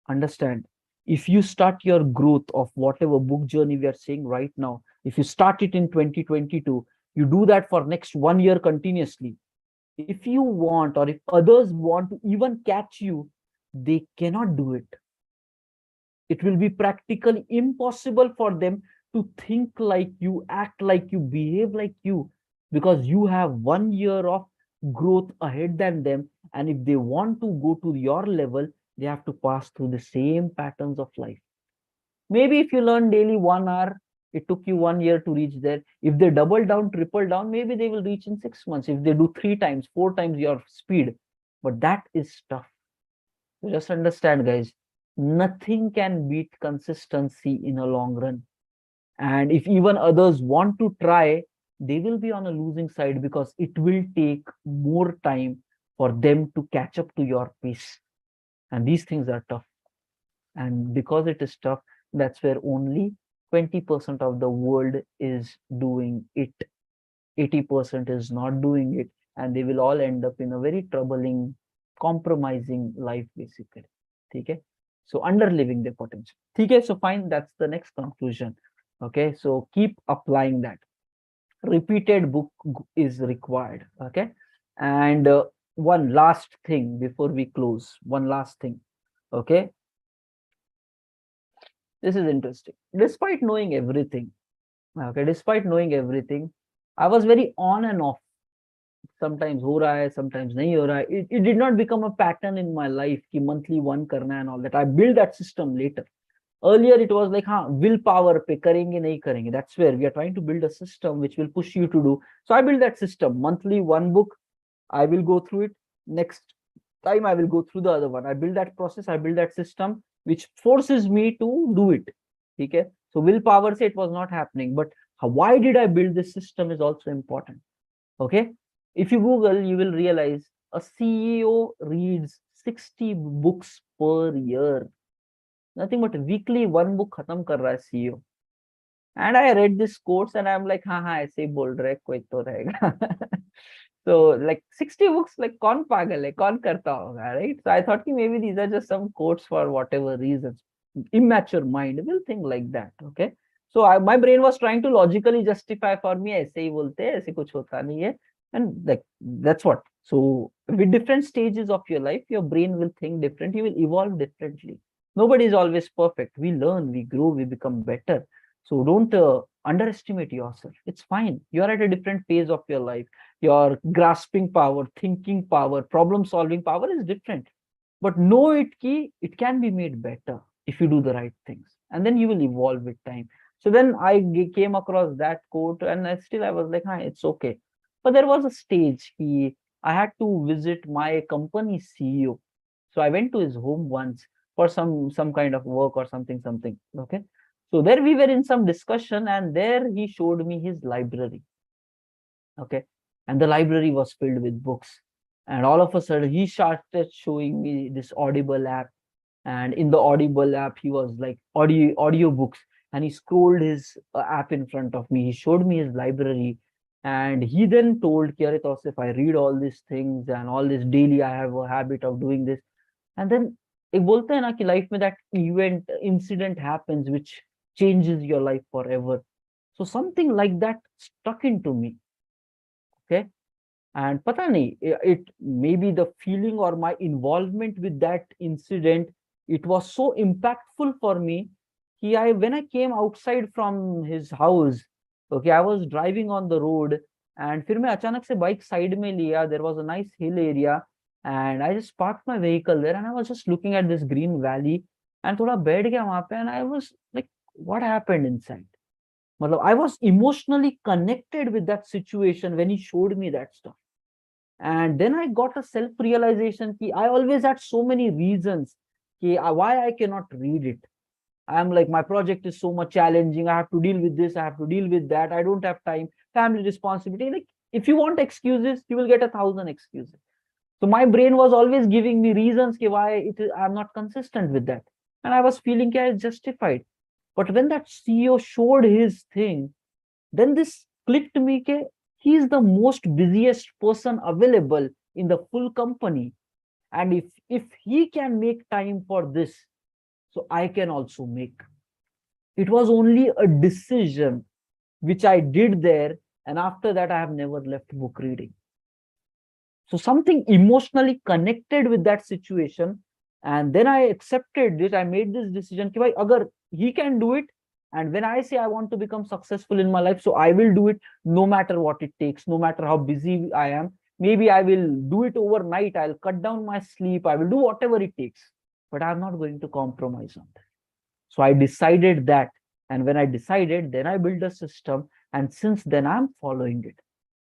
A: Understand? If you start your growth of whatever book journey we are saying right now, if you start it in 2022, you do that for next 1 year continuously. If you want, or if others want to even catch you, they cannot do it. It will be practically impossible for them to think like you, act like you, behave like you, because you have 1 year of growth ahead than them. And if they want to go to your level, they have to pass through the same patterns of life. Maybe if you learn daily 1 hour, it took you 1 year to reach there. If they double down, triple down, maybe they will reach in 6 months. If they do 3 times, 4 times your speed, but that is tough. So just understand, guys, nothing can beat consistency in a long run. And if even others want to try, they will be on a losing side, because it will take more time for them to catch up to your pace. And these things are tough. And because it is tough, that's where only 20% of the world is doing it. 80% is not doing it. And they will all end up in a very troubling, compromising life, basically. Okay? So underliving their potential. Okay, so fine, that's the next conclusion. Okay, so keep applying that. Repeated book is required. Okay, and one last thing before we close. One last thing. Okay, this is interesting. Despite knowing everything, I was very on and off. Sometimes हो रहा है, sometimes नहीं हो रहा है. It did not become a pattern in my life कि monthly one करना है and all that. I built that system later. Earlier it was like, हाँ, willpower पे करेंगे नहीं करेंगे. That's where we are trying to build a system which will push you to do. So I built that system. Monthly one book, I will go through it. Next time I will go through the other one. I build that process, I build that system which forces me to do it. Okay. So willpower say it was not happening, but why did I build this system is also important. Okay. If you Google, you will realize a CEO reads 60 books per year. nothing but weekly one book खत्म कर रहा है CEO. And I read this quotes and I'm like, हाँ हाँ ऐसे ही बोल रहे कोई तो रहेगा. So like 60 books, like कौन पागल है, कौन करता होगा, right? So I thought कि maybe these are just some quotes for whatever reasons. Immature mind will think like that, okay? So my brain was trying to logically justify for me, ऐसे ही बोलते हैं, ऐसे कुछ होता नहीं है. And like that's what. So with different stages of your life, your brain will think different. You will evolve differently. Nobody is always perfect. We learn, we grow, we become better. So don't underestimate yourself. It's fine. You are at a different phase of your life. Your grasping power, thinking power, problem solving power is different. But know it ki it can be made better if you do the right things. And then you will evolve with time. So then I came across that quote and I was like, hi, it's okay. But there was a stage I had to visit my company CEO. So I went to his home once for some kind of work or something. Okay. So there we were in some discussion, and there he showed me his library. Okay. And the library was filled with books. And all of a sudden he started showing me this Audible app. And in the Audible app, he was like audio books. And he scrolled his app in front of me. He showed me his library. And he then told Kiaritos, if I read all these things and all this daily, I have a habit of doing this. And then एक बोलते हैं ना कि life में that event incident happens which changes your life forever. So something like that stuck into me. Okay. And pata nahi, it maybe the feeling or my involvement with that incident, it was so impactful for me. When I came outside from his house, okay, I was driving on the road, and फिर मैं अचानक से bike side में लिया. There was a nice hill area, and I just parked my vehicle there, and I was just looking at this green valley, and थोड़ा बैठ गया वहां पे, and I was like, what happened inside? I was emotionally connected with that situation when he showed me that stuff. And then I got a self realization ki I always had so many reasons why I cannot read it. I'm like, my project is so much challenging, I have to deal with this, I have to deal with that, I don't have time, family responsibility. Like, if you want excuses, you will get 1,000 excuses. So my brain was always giving me reasons why I'm not consistent with that, and I was feeling it's justified. But when that CEO showed his thing, then this clicked me ke he is the most busiest person available in the full company. And if he can make time for this, so I can also make. It was only a decision which I did there, and after that I have never left book reading. So something emotionally connected with that situation, and then I accepted it. I made this decision कि भाई अगर he can do it, and when I say I want to become successful in my life, so I will do it no matter what it takes, no matter how busy I am. Maybe I will do it overnight. I'll cut down my sleep. I will do whatever it takes, but I'm not going to compromise on that. So I decided that. And when I decided, then I built a system. And since then, I'm following it.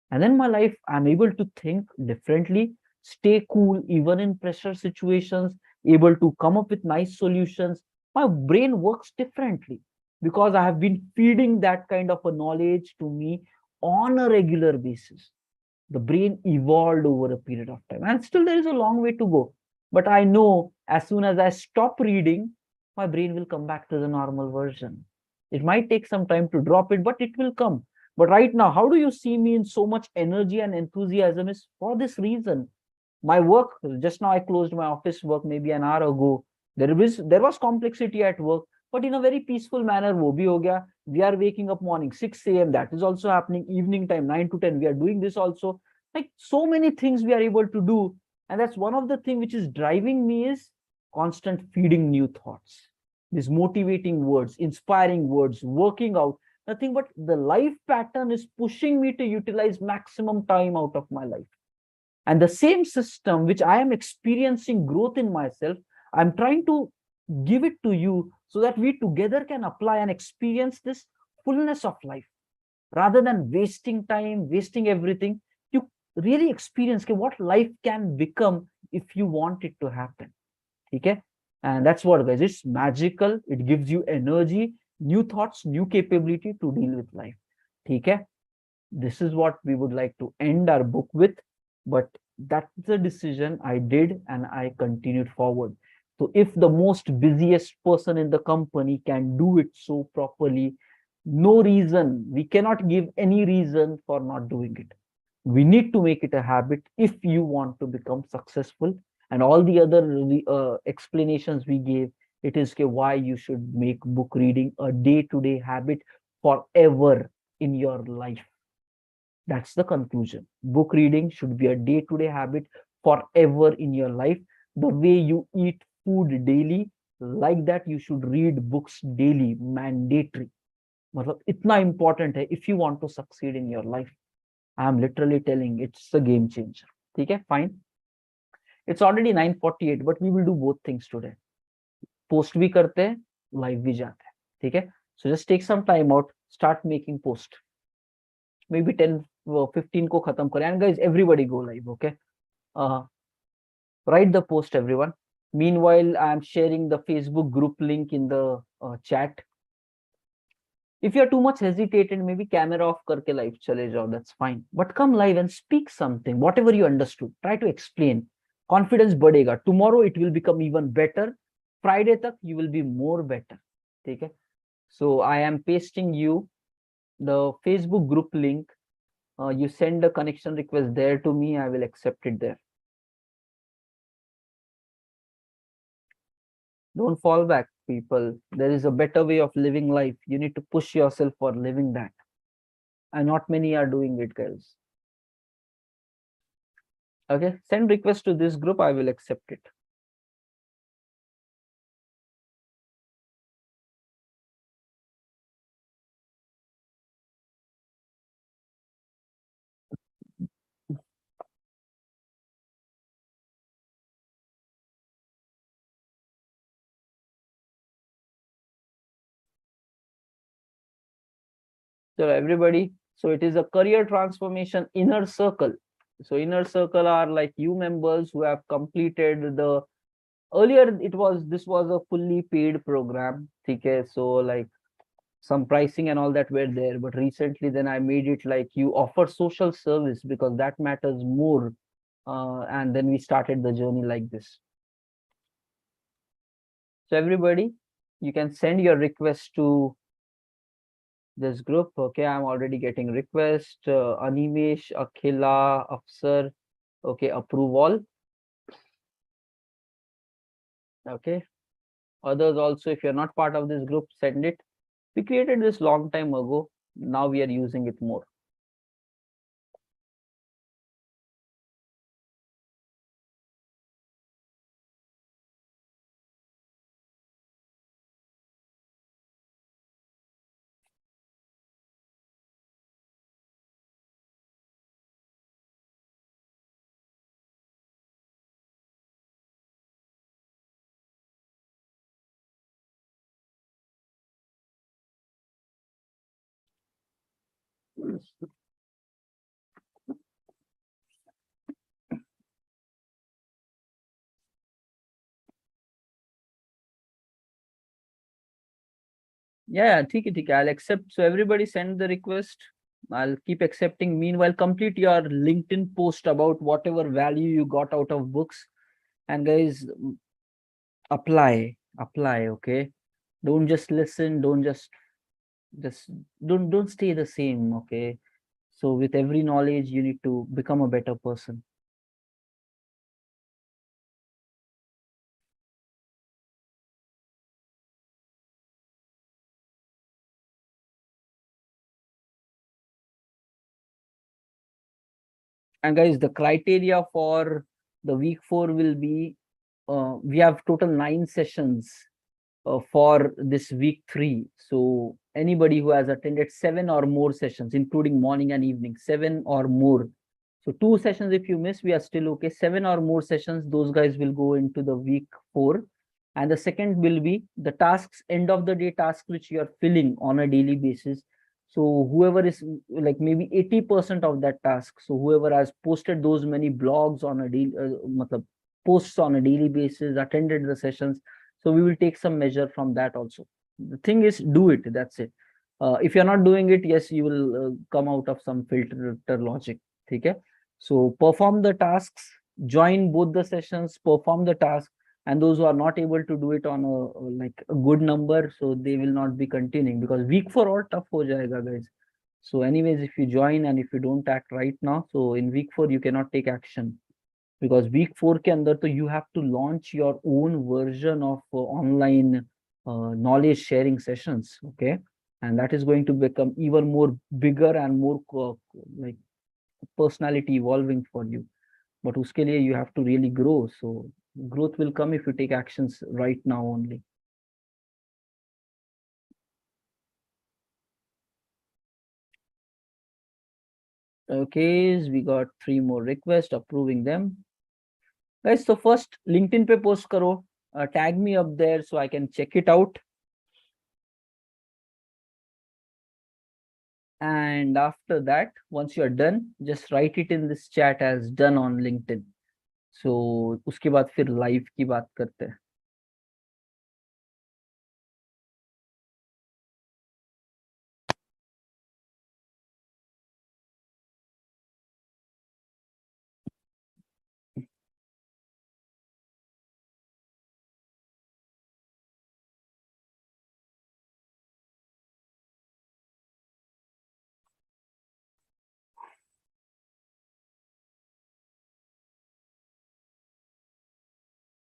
A: And then my life, I'm able to think differently, stay cool even in pressure situations, able to come up with nice solutions. My brain works differently because I have been feeding that kind of a knowledge to me on a regular basis. The brain evolved over a period of time, and still there is a long way to go. But I know as soon as I stop reading, my brain will come back to the normal version. It might take some time to drop it, but it will come. But right now, how do you see me in so much energy and enthusiasm is for this reason. My work, just now I closed my office work maybe an hour ago. There was complexity at work, but in a very peaceful manner. वो भी हो गया. We are waking up morning 6 a.m. That is also happening. Evening time 9 to 10. We are doing this also. Like so many things we are able to do. And that's one of the things which is driving me is constant feeding new thoughts. These motivating words, inspiring words, working out. Nothing but the life pattern is pushing me to utilize maximum time out of my life. And the same system which I am experiencing growth in myself, I'm trying to give it to you so that we together can apply and experience this fullness of life. Rather than wasting time, wasting everything, you really experience what life can become if you want it to happen. Okay? And that's what, guys, it's magical. It gives you energy, new thoughts, new capability to deal with life. Okay? This is what we would like to end our book with. But that's the decision I did, and I continued forward. So if the most busiest person in the company can do it so properly, no reason, we cannot give any reason for not doing it. We need to make it a habit if you want to become successful. And all the other explanations we gave, it is why you should make book reading a day-to-day habit forever in your life. That's the conclusion. Book reading should be a day-to-day habit forever in your life. The way you eat food daily, like that you should read books daily, mandatory. मतलब इतना important है if you want to succeed in your life. I am literally telling it's a game changer. ठीक है, fine. It's already 9:48, but we will do both things today. Post भी करते हैं, live भी जाते हैं. ठीक है? So just take some time out, start making post. Maybe 10, 15 को खत्म करें. And guys, everybody go live, okay? Write the post, everyone. Meanwhile, I am sharing the Facebook group link in the chat. If you're too much hesitated, maybe camera off करके live चले जाओ, that's fine. But come live and speak something, whatever you understood. Try to explain. Confidence बढ़ेगा. Tomorrow it will become even better. Friday तक you will be more better. ठीक है? So I am pasting you the Facebook group link. You send a connection request there to me. I will accept it there. Don't fall back, people. There is a better way of living life. You need to push yourself for living that. And not many are doing it, guys. Okay, send request to this group. I will accept it. So everybody, so it is a career transformation inner circle. So inner circle are like you members who have completed the earlier this was a fully paid program. Okay, so like some pricing and all that were there, but recently then I made it like you offer social service because that matters more. And then we started the journey like this. So everybody, you can send your request to this group. Okay, I'm already getting request. Animesh, Akhila, Afsar. Okay, approve all. Okay. Others also, if you're not part of this group, send it. We created this long time ago. Now we are using it more. Yeah, ठीक है. I'll accept. So everybody send the request. I'll keep accepting. Meanwhile, complete your LinkedIn post about whatever value you got out of books. And guys, apply. Okay. Don't just listen. Just don't stay the same. Okay. So with every knowledge, you need to become a better person. And guys, the criteria for the week 4 will be we have total 9 sessions for this week 3. So anybody who has attended 7 or more sessions, including morning and evening, 7 or more. So 2 sessions if you miss, we are still okay. 7 or more sessions, those guys will go into the week 4. And the second will be the tasks, end of the day tasks which you are filling on a daily basis. So whoever is like maybe 80% of that task. So whoever has posted those many blogs on a daily, posts on a daily basis, attended the sessions. So we will take some measure from that also. The thing is, do it. That's it. If you're not doing it, yes, you will come out of some filter logic. Okay. So perform the tasks, join both the sessions, perform the task. and those who are not able to do it on like a good number, so they will not be continuing, because week 4 और tough हो जाएगा guys. So anyways, if you join and if you don't act right now, so in week 4 you cannot take action, because week 4 के अंदर तो you have to launch your own version of online knowledge sharing sessions. Okay, and that is going to become even more bigger and more like personality evolving for you. But uske liye you have to really grow. So growth will come if you take actions right now only. Okay, we got 3 more requests, approving them. Guys, so first LinkedIn pe post karo, tag me up there so I can check it out. And after that, once you're done, just write it in this chat as done on LinkedIn. So उसके बाद फिर live की बात करते हैं.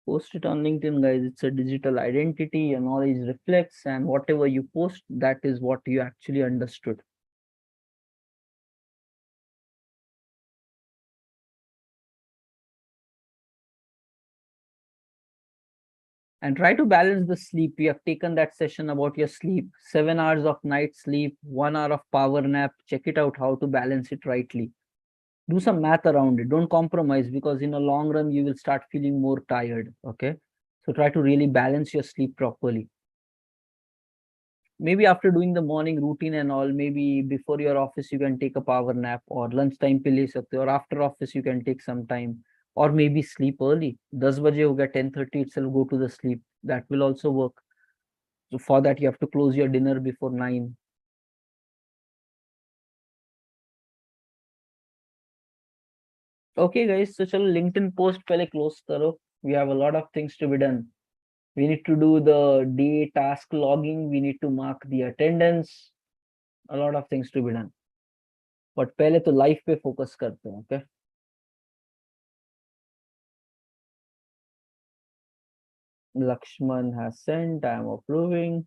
A: Post it on LinkedIn, guys. It's a digital identity. Your knowledge reflects, and whatever you post, that is what you actually understood. And try to balance the sleep. We have taken that session about your sleep, 7 hours of night sleep, 1 hour of power nap. Check it out how to balance it rightly. Do some math around it. Don't compromise, because in a long run, you will start feeling more tired. Okay. So try to really balance your sleep properly. Maybe after doing the morning routine and all, maybe before your office, you can take a power nap, or lunchtime पे ले सकते हो, or after office, you can take some time, or maybe sleep early. 10 बजे हो गया, 10:30 itself, go to the sleep. That will also work. So for that, you have to close your dinner before 9. Okay, guys. So chalo LinkedIn post पहले close करो. We have a lot of things to be done. We need to do the day task logging. We need to mark the attendance. A lot of things to be done. But पहले तो life पे focus करते हैं. Okay. Lakshman has sent. I am approving.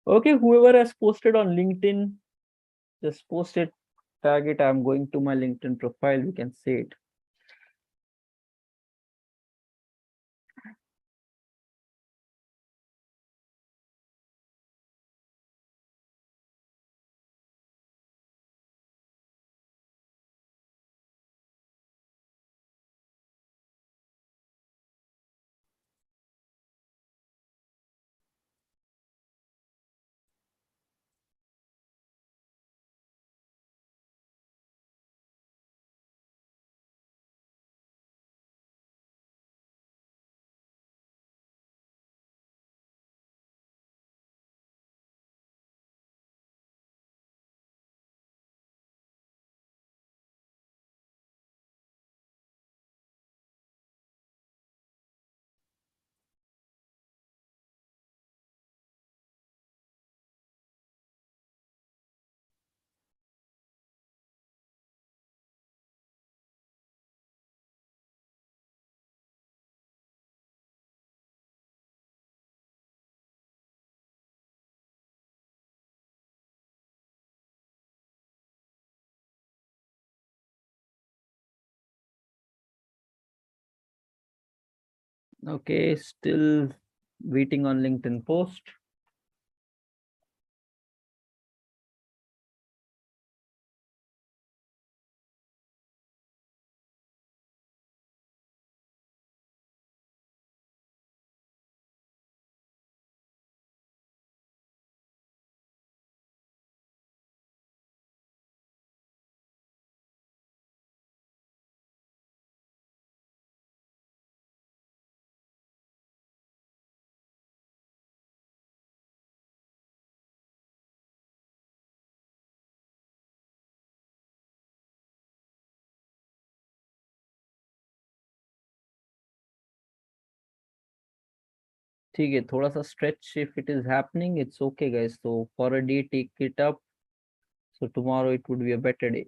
A: Okay, whoever has posted on LinkedIn, just post it, tag it. I'm going to my LinkedIn profile. We can see it. Okay, still waiting on LinkedIn post. ठीक है, थोड़ा सा stretch if it is happening, it's okay guys. So for a day, take it up. So tomorrow it would be a better day.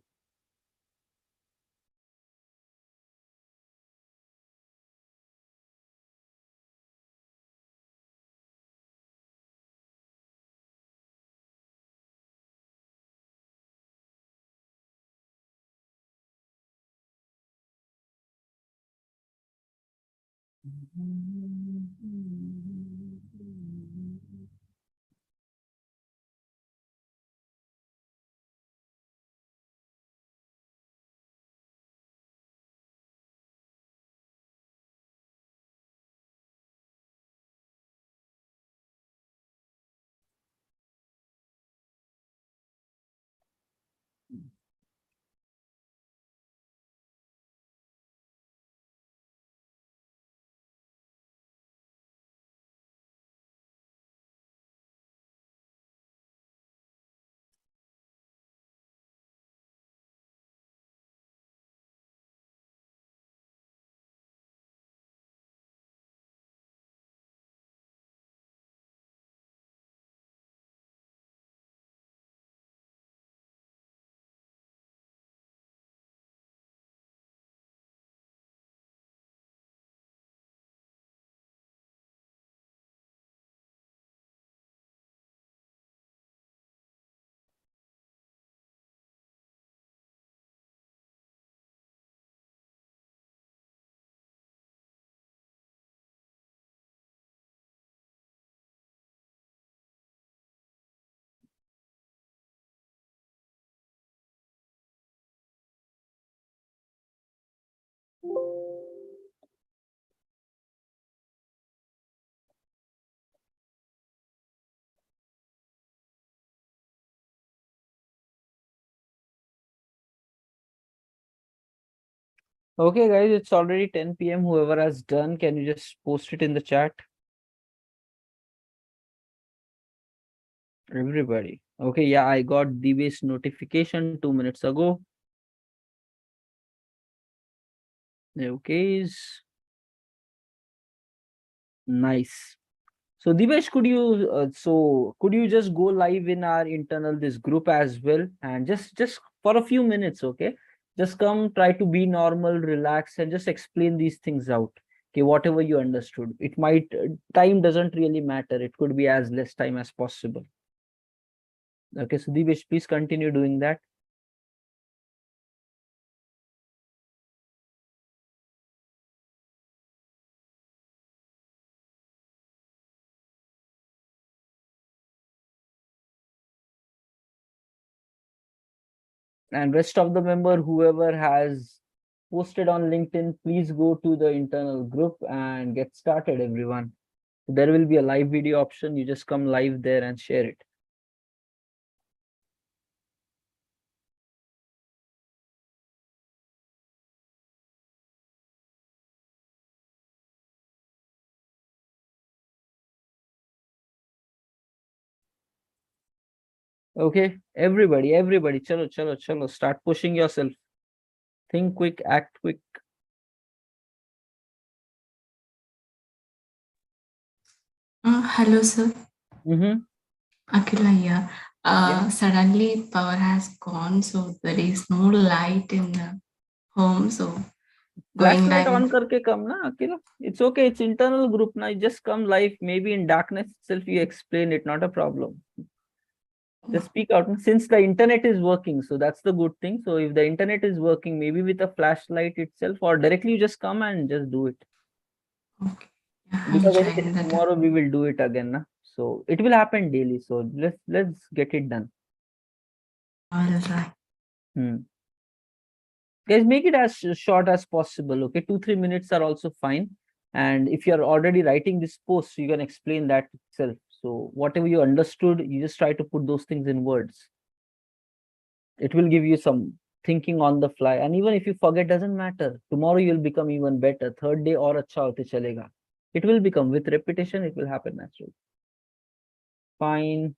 A: Okay, guys, it's already 10 p.m. Whoever has done, can you just post it in the chat? Everybody. Okay, yeah, I got Divesh notification 2 minutes ago. Okay, nice. So Divesh, could you just go live in our internal this group as well, and just for a few minutes, okay? Just come, try to be normal, relax, and just explain these things out. Okay, whatever you understood. It might time doesn't really matter. It could be as less time as possible. Okay, so Divesh, please continue doing that. And rest of the member, whoever has posted on LinkedIn, please go to the internal group and get started, everyone. There will be a live video option. You just come live there and share it. Okay, everybody, chalo, start pushing yourself. Think quick, act quick.
B: Hello, sir.
A: Mm-hmm.
B: Akila here.
A: Yeah.
B: Suddenly power has gone, so there is no light in the home. So going
A: Flashlight
B: live
A: on
B: in.
A: karke come na, Akila. It's okay. It's internal group now. You just come live. Maybe in darkness itself you explain it. Not a problem. Just speak out. Since the internet is working, so that's the good thing. So if the internet is working, maybe with a flashlight itself, or directly you just come and just do it.
B: Okay. Yeah, I'll
A: Because anyway,
B: join that.
A: tomorrow we will do it again, na? So it will happen daily. So let's get it done.
B: All right.
A: Hmm. Guys, make it as short as possible. Okay, 2-3 minutes are also fine. And if you're already writing this post, you can explain that itself. So whatever you understood, you just try to put those things in words. It will give you some thinking on the fly. And even if you forget, doesn't matter. Tomorrow you'll become even better. Third day or acha hote chalega. It will become with repetition. It will happen naturally. Fine.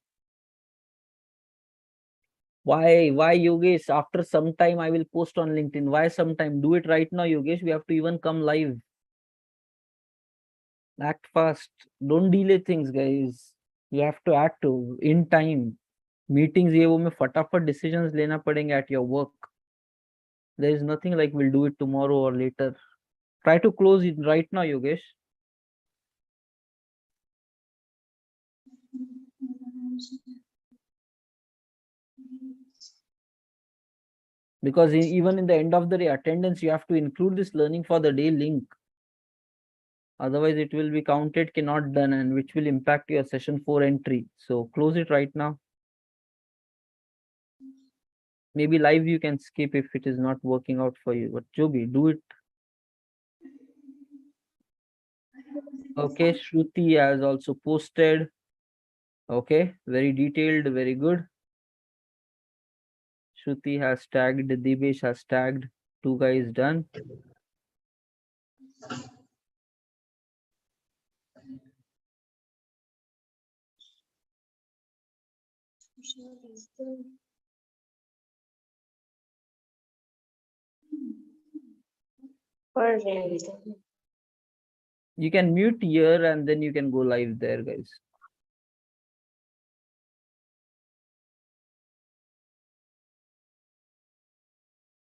A: Why Yogesh? After some time, I will post on LinkedIn. Why sometime? Do it right now, Yogesh. We have to even come live. Act fast. Don't delay things, guys. You have to act in time. Meetings ये वो में फटाफट decisions लेना पड़ेंगे at your work. There is nothing like we'll do it tomorrow or later. Try to close it right now, Yogesh. Because even in the end of the day attendance, you have to include this learning for the day link. Otherwise, it will be counted cannot done, and which will impact your session 4 entry. So close it right now. Maybe live you can skip if it is not working out for you. But Joby, do it. Okay, Shruti has also posted. Okay, very detailed, very good. Shruti has tagged, Dibesh has tagged. 2 guys done. You can mute here and then you can go live there, guys.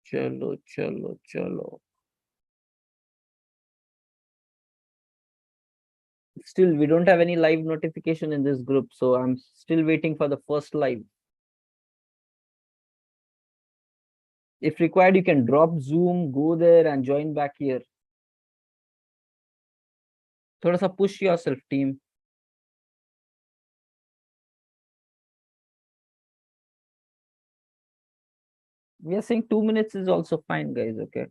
A: Chalo, chalo, chalo. Still, we don't have any live notification in this group, so I'm still waiting for the first live. If required, you can drop Zoom, go there and join back here. थोड़ा सा push yourself, team. We are saying 2 minutes is also fine, guys. Okay.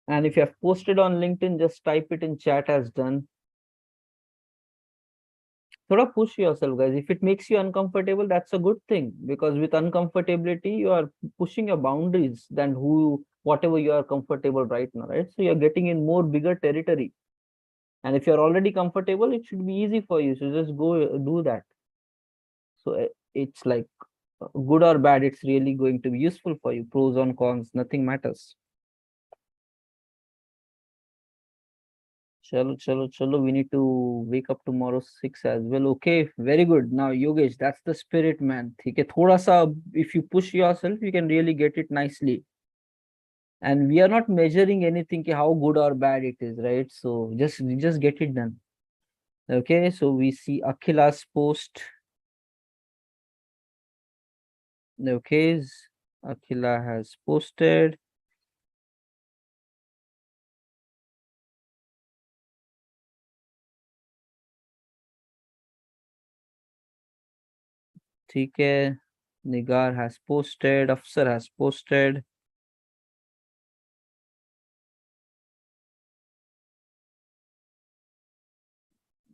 A: And if you have posted on LinkedIn, just type it in chat as done. Thoda push yourself, guys. If it makes you uncomfortable, that's a good thing, because with uncomfortability, you are pushing your boundaries than whatever you are comfortable right now, right? So you're getting in more bigger territory. And if you're already comfortable, it should be easy for you. So just go do that. So it's like good or bad, it's really going to be useful for you. Pros and cons, nothing matters. Chalo, chalo, chalo. We need to wake up tomorrow 6 as well. Okay, very good. Now, Yogesh, that's the spirit, man. Okay, thoda sa, if you push yourself, you can really get it nicely. And we are not measuring anything how good or bad it is, right? So just get it done. Okay, so we see Akhila's post. Okay, Akhila has posted. ठीक है. Nigar has posted. Afsar has posted.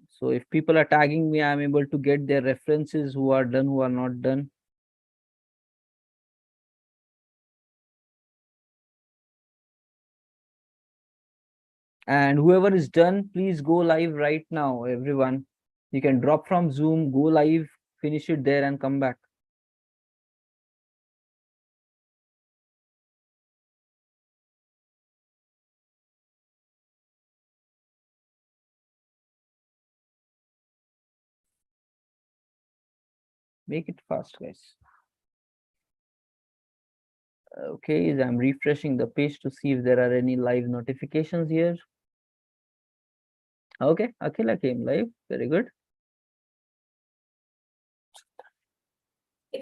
A: So if people are tagging me, I'm able to get their references, who are done, who are not done. And whoever is done, please go live right now, everyone. You can drop from Zoom, go live, finish it there and come back. Make it fast, guys. Okay, I'm refreshing the page to see if there are any live notifications here. Okay, Akila came live. Very good.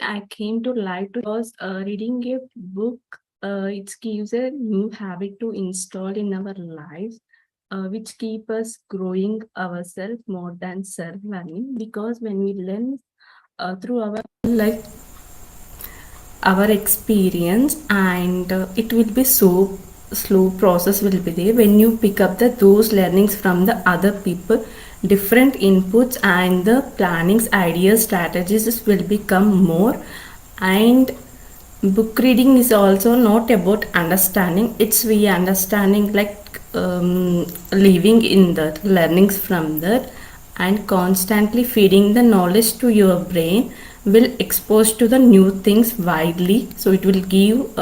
B: I came to live because reading a book, it gives a new habit to install in our lives, which keep us growing ourselves more than self-learning. Because when we learn through our life, our experience, and it will be so slow process will be there when you pick up those learnings from the other people, different inputs, and the plannings, ideas, strategies will become more. And book reading is also not about understanding, it's we understanding like living in the learnings from that, and constantly feeding the knowledge to your brain will expose to the new things widely, so it will give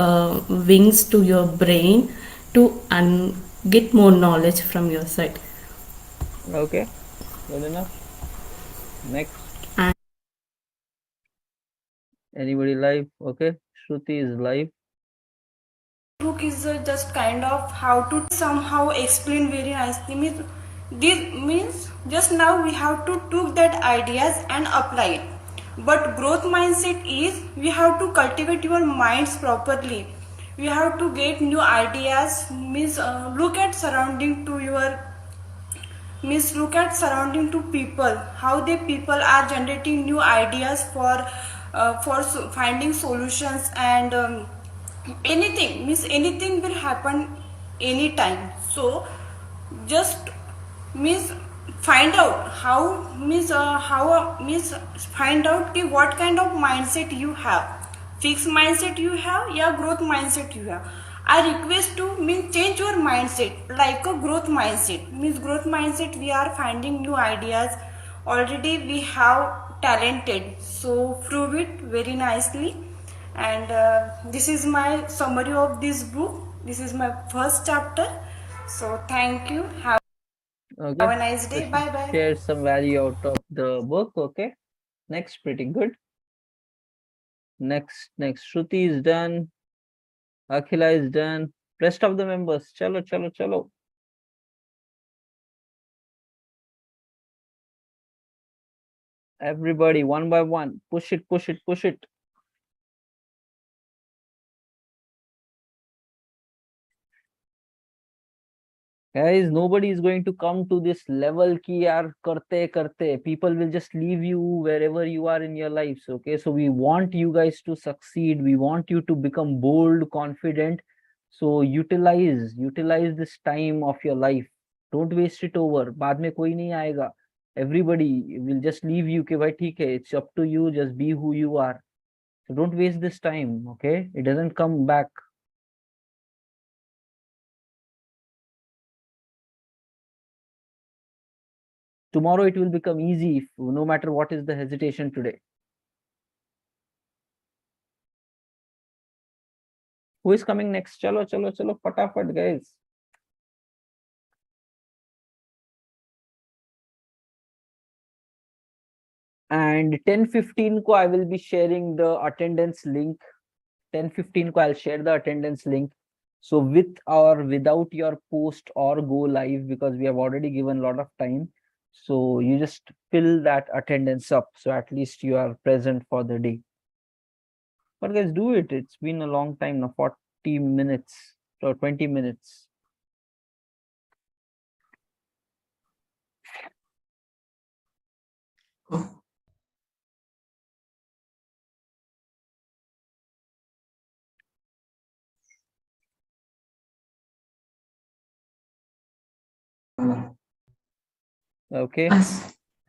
B: wings to your brain to get more knowledge from your side.
A: Okay, good enough. Next.
B: And
A: Anybody live? Okay, Shruti is live.
C: Book is just kind of how to somehow explain very nicely. Means this means just now we have to took that ideas and apply it. But growth mindset is we have to cultivate your minds properly. We have to get new ideas. Means look at surrounding to your means look at surrounding to people, how the people are generating new ideas for finding solutions, and anything means anything will happen anytime. So just means find out how means find out ki what kind of mindset you have, fixed mindset you have, yeah, growth mindset you have. I request to mean change your mindset like a growth mindset. Means growth mindset we are finding new ideas, already we have talented, so prove it very nicely. And this is my summary of this book. This is my first chapter. So thank you, have
A: Okay,
C: a nice
A: so
C: day,
A: she
C: bye bye.
A: shared some value out of the book. Okay, next, pretty good. Next, Shruti is done. Akhila is done. Rest of the members, chalo, chalo, chalo. Everybody, one by one, push it, push it, push it. Guys, nobody is going to come to this level ki yaar karte. People will just leave you wherever you are in your lives. Okay, so we want you guys to succeed. We want you to become bold, confident. So utilize this time of your life. Don't waste it over. बाद में कोई नहीं आएगा. Everybody will just leave you कि भाई ठीक है, it's up to you, just be who you are. So don't waste this time. Okay, it doesn't come back. Tomorrow it will become easy if, no matter what is the hesitation today. Who is coming next? Chalo, chalo, chalo, fatafat, guys. And 10:15 ko I will be sharing the attendance link. 10:15 ko I'll share the attendance link. So with or without your post or go live, because we have already given a lot of time. So you just fill that attendance up. So at least you are present for the day. But guys, do it. It's been a long time now, 40 minutes or 20 minutes. Okay.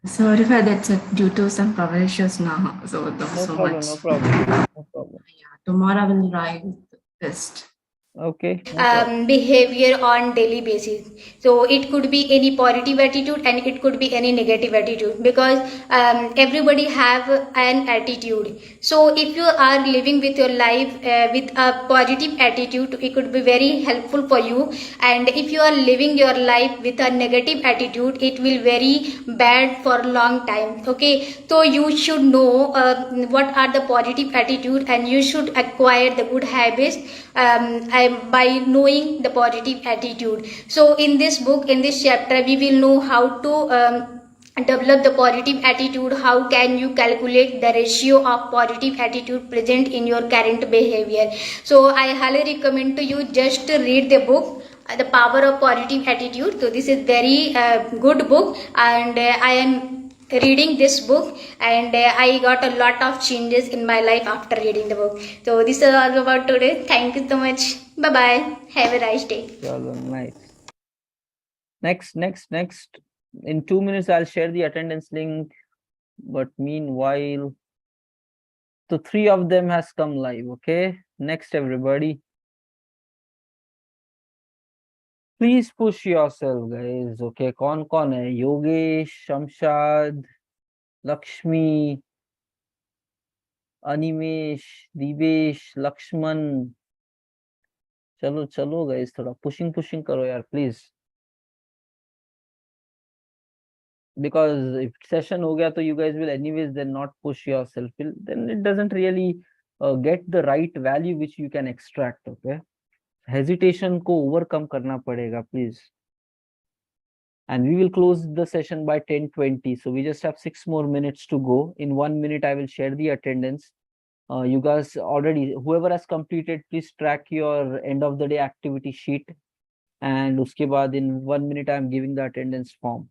B: Sorry for that, sir, due to some power issues now. So
A: No
B: so
A: problem,
B: much.
A: no problem, no problem.
B: Yeah, tomorrow I will write best.
A: Okay, no problem.
D: Behavior on daily basis. So it could be any positive attitude and it could be any negative attitude, because everybody have an attitude. So if you are living with your life with a positive attitude, it could be very helpful for you. And if you are living your life with a negative attitude, it will very bad for a long time. Okay, so you should know what are the positive attitude, and you should acquire the good habits by knowing the positive attitude. So in this book, in this chapter, we will know how to develop the positive attitude. How can you calculate the ratio of positive attitude present in your current behavior? So I highly recommend to you just to read the book, The Power of Positive Attitude. So this is very good book, and I am reading this book, and I got a lot of changes in my life after reading the book. So this is all about today. Thank you so much. Bye bye. Have a nice day.
A: Nice. Next. In 2 minutes, I'll share the attendance link. But meanwhile, the 3 of them has come live. Okay. Next, everybody. Please push yourself, guys. Okay. Kaun hai? Yogesh, Shamshad, Lakshmi, Animesh, Divesh, Lakshman. चलो guys, थोड़ा pushing करो यार, please. Because if session हो गया तो you guys will anyways then not push yourself, then it doesn't really get the right value which you can extract. Okay, hesitation को overcome करना पड़ेगा, please. And we will close the session by 10:20, so we just have 6 more minutes to go. In 1 minute I will share the attendance. You guys already, whoever has completed, please track your end of the day activity sheet, and uske baad in 1 minute I am giving the attendance form.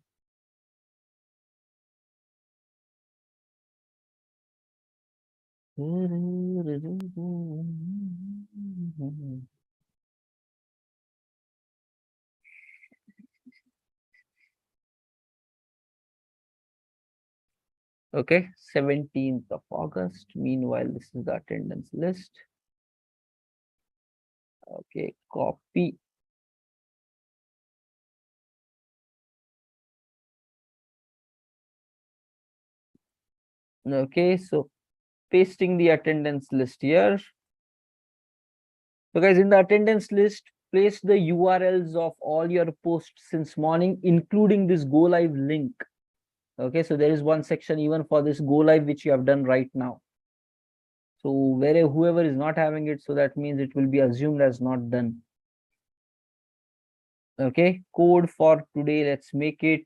A: Okay, 17th of August. Meanwhile, this is the attendance list. Okay, copy. Okay, so pasting the attendance list here. So guys, in the attendance list, place the URLs of all your posts since morning, including this go live link. Okay, so there is one section even for this go live which you have done right now. So whoever is not having it, so that means it will be assumed as not done. Okay, code for today, let's make it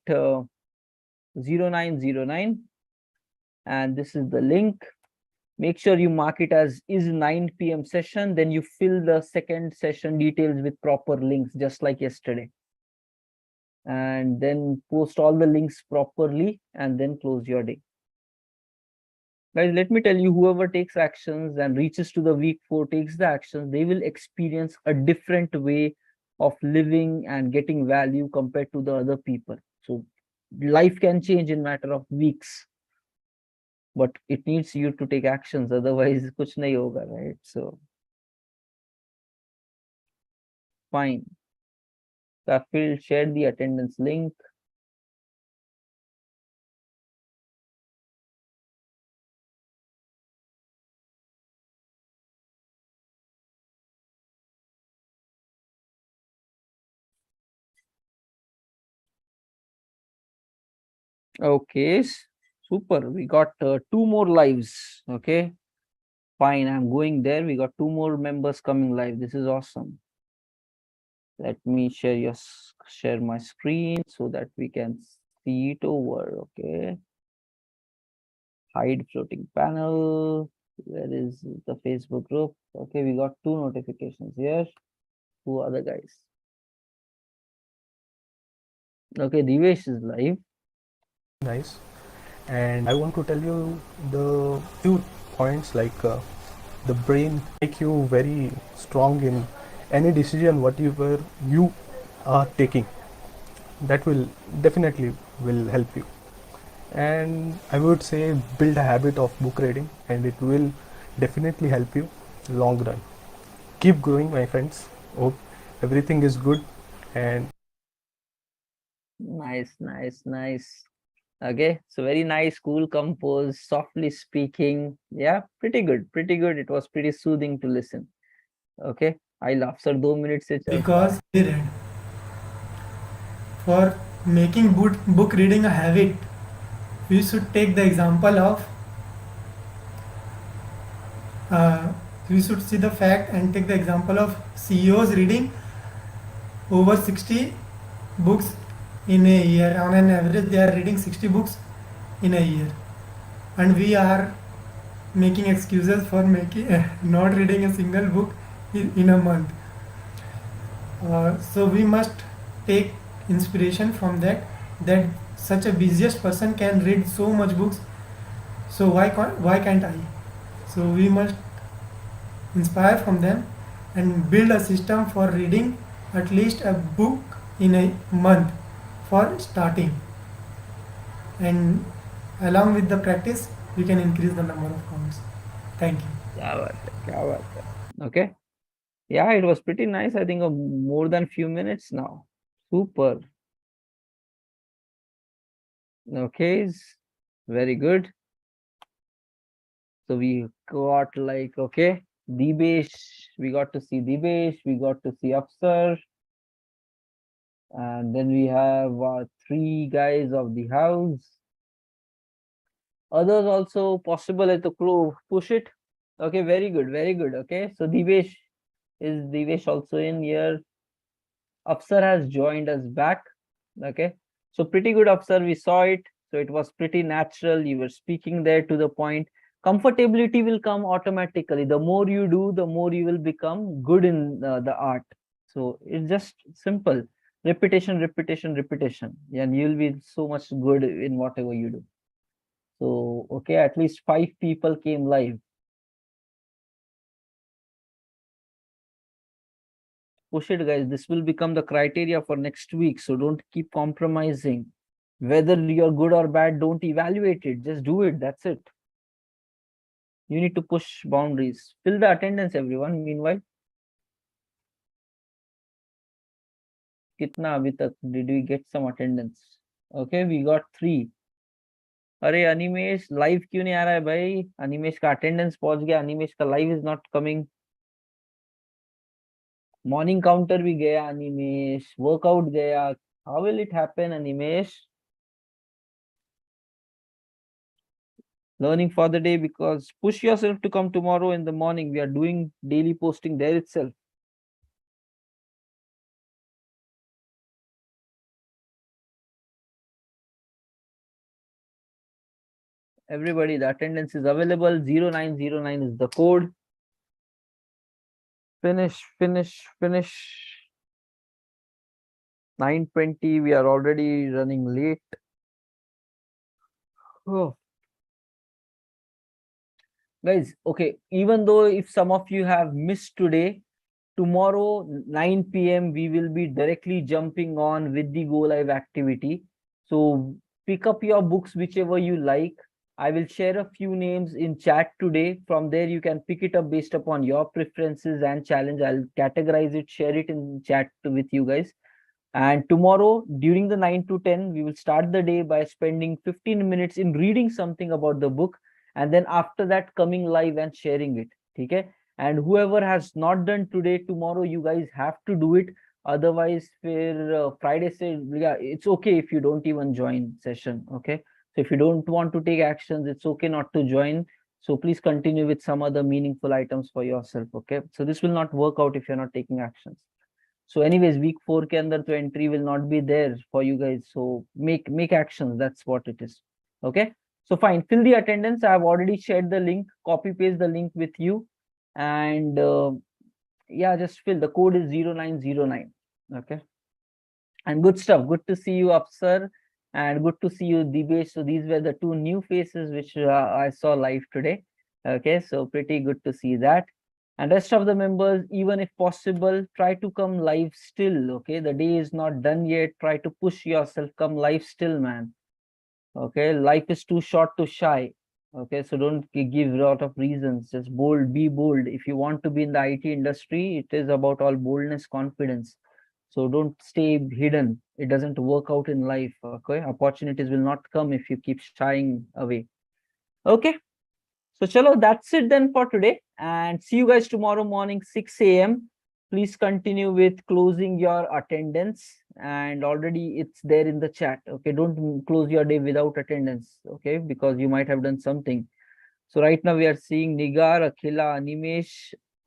A: 0909, and this is the link. Make sure you mark it as is 9 p.m. session, then you fill the second session details with proper links, just like yesterday. And then post all the links properly and then close your day. Guys, let me tell you, whoever takes actions and reaches to the week 4, takes the actions, they will experience a different way of living and getting value compared to the other people. So life can change in matter of weeks, but it needs you to take actions, otherwise kuch nahi hoga, right? So fine. I will share the attendance link. Okay, super. We got 2 more lives. Okay, fine. I'm going there. We got 2 more members coming live. This is awesome. Let me share my screen so that we can see it over. Okay. Hide floating panel. Where is the Facebook group? Okay, we got 2 notifications here. 2 other guys. Okay, Divesh is live.
E: Nice. And I want to tell you the few points like the brain make you very strong in any decision whatever you are taking. That will definitely will help you. And I would say build a habit of book reading, and it will definitely help you long run. Keep growing, my friends. Hope everything is good. And
A: Nice. Okay, so very nice, cool, composed, softly speaking. Yeah, pretty good. It was pretty soothing to listen. Okay, I laugh. Sir, 2 minutes se chal.
F: Because they read. For making book reading a habit, we should take the example of we should see the fact and take the example of CEOs reading over 60 books in a year. On an average, they are reading 60 books in a year, and we are making excuses for not reading a single book in a month. So we must take inspiration from that such a busiest person can read so much books, so why can't I? So we must inspire from them and build a system for reading at least a book in a month for starting, and along with the practice we can increase the number of counts. Thank you.
A: क्या बात है, क्या बात है. Okay. Yeah, it was pretty nice. I think more than few minutes now. Super. Okay, very good. So we got like, okay, Dibesh, we got to see Dibesh, we got to see Afsar, and then we have three guys of the house. Others also possible to push it. Okay, very good, very good. Okay, so Divesh also in here. Afsar has joined us back. Okay, so pretty good, Afsar. We saw it, so it was pretty natural. You were speaking there to the point. Comfortability will come automatically. The more you do, the more you will become good in the art. So it's just simple repetition, repetition, repetition, and you'll be so much good in whatever you do. So, okay, at least 5 people came live. Push it, guys. This will become the criteria for next week. So don't keep compromising. Whether you're good or bad, don't evaluate it. Just do it. That's it. You need to push boundaries. Fill the attendance, everyone. Meanwhile, kitna abhi tak did we get some attendance? Okay, we got 3. अरे Animesh live क्यों नहीं आ रहा है भाई? अनिमेश का attendance पहुंच गया. अनिमेश का live is not coming. Morning counter भी गया अनिमेश. वर्कआउट गया. How will it happen Animesh? Learning for the day, because push yourself to come tomorrow in the morning. We are doing daily posting there itself. Everybody, the attendance is available. 0909 is the code. Finish, finish, finish. 9:20, we are already running late. Oh. Guys, okay, even though if some of you have missed today, tomorrow 9 p.m. we will be directly jumping on with the Go Live activity. So pick up your books, whichever you like. I will share a few names in chat today. From there, you can pick it up based upon your preferences and challenge. I'll categorize it, share it in chat with you guys. And tomorrow, during the 9 to 10, we will start the day by spending 15 minutes in reading something about the book. And then after that, coming live and sharing it. Okay? And whoever has not done today, tomorrow, you guys have to do it. Otherwise, for Friday, say, yeah, it's okay if you don't even join session. Okay? So if you don't want to take actions, it's okay not to join. So please continue with some other meaningful items for yourself. Okay? So this will not work out if you're not taking actions. So anyways, week 4 ke andar to entry will not be there for you guys. So make actions. That's what it is. Okay. So fine. Fill the attendance. I have already shared the link. Copy paste the link with you. And yeah, just fill. The code is 0909. Okay. And good stuff. Good to see you, Afsar. And good to see you, Dibesh. So these were the 2 new faces which I saw live today. Okay. So pretty good to see that. And rest of the members, even if possible, try to come live still. Okay, the day is not done yet. Try to push yourself. Come live still, man. Okay, life is too short to shy. Okay, so don't give a lot of reasons. Just bold, be bold. If you want to be in the IT industry, it is about all boldness, confidence. So don't stay hidden. It doesn't work out in life. Okay, opportunities will not come if you keep shying away. Okay. So chalo, that's it then for today, and see you guys tomorrow morning 6 a.m. Please continue with closing your attendance, and already it's there in the chat. Okay, don't close your day without attendance. Okay, because you might have done something. So right now we are seeing Nigar, Akhila,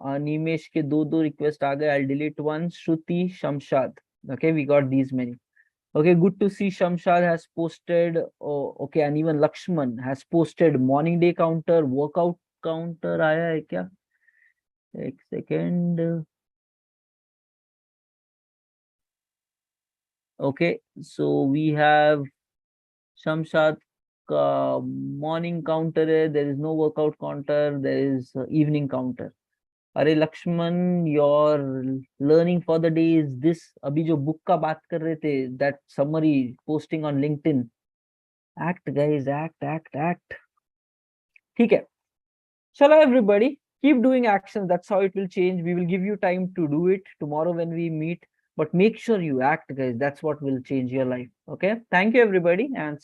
A: Animesh ke do request aa gaye. I'll delete one. Shruti, Shamshad. Okay, we got these many. Okay, good to see Shamshad has posted. Oh, okay, and even Lakshman has posted morning day counter, workout counter. आया है क्या? एक second. Okay, so we have Shamshad morning counter है, there is no workout counter, there is evening counter. अरे Lakshman, your learning for the day is this. अभी जो book का बात कर रहे थे, that summary posting on LinkedIn. Act guys, act. ठीक है. Shall everybody keep doing actions? That's how it will change. We will give you time to do it tomorrow when we meet, but make sure you act, guys. That's what will change your life. Okay. Thank you, everybody, and see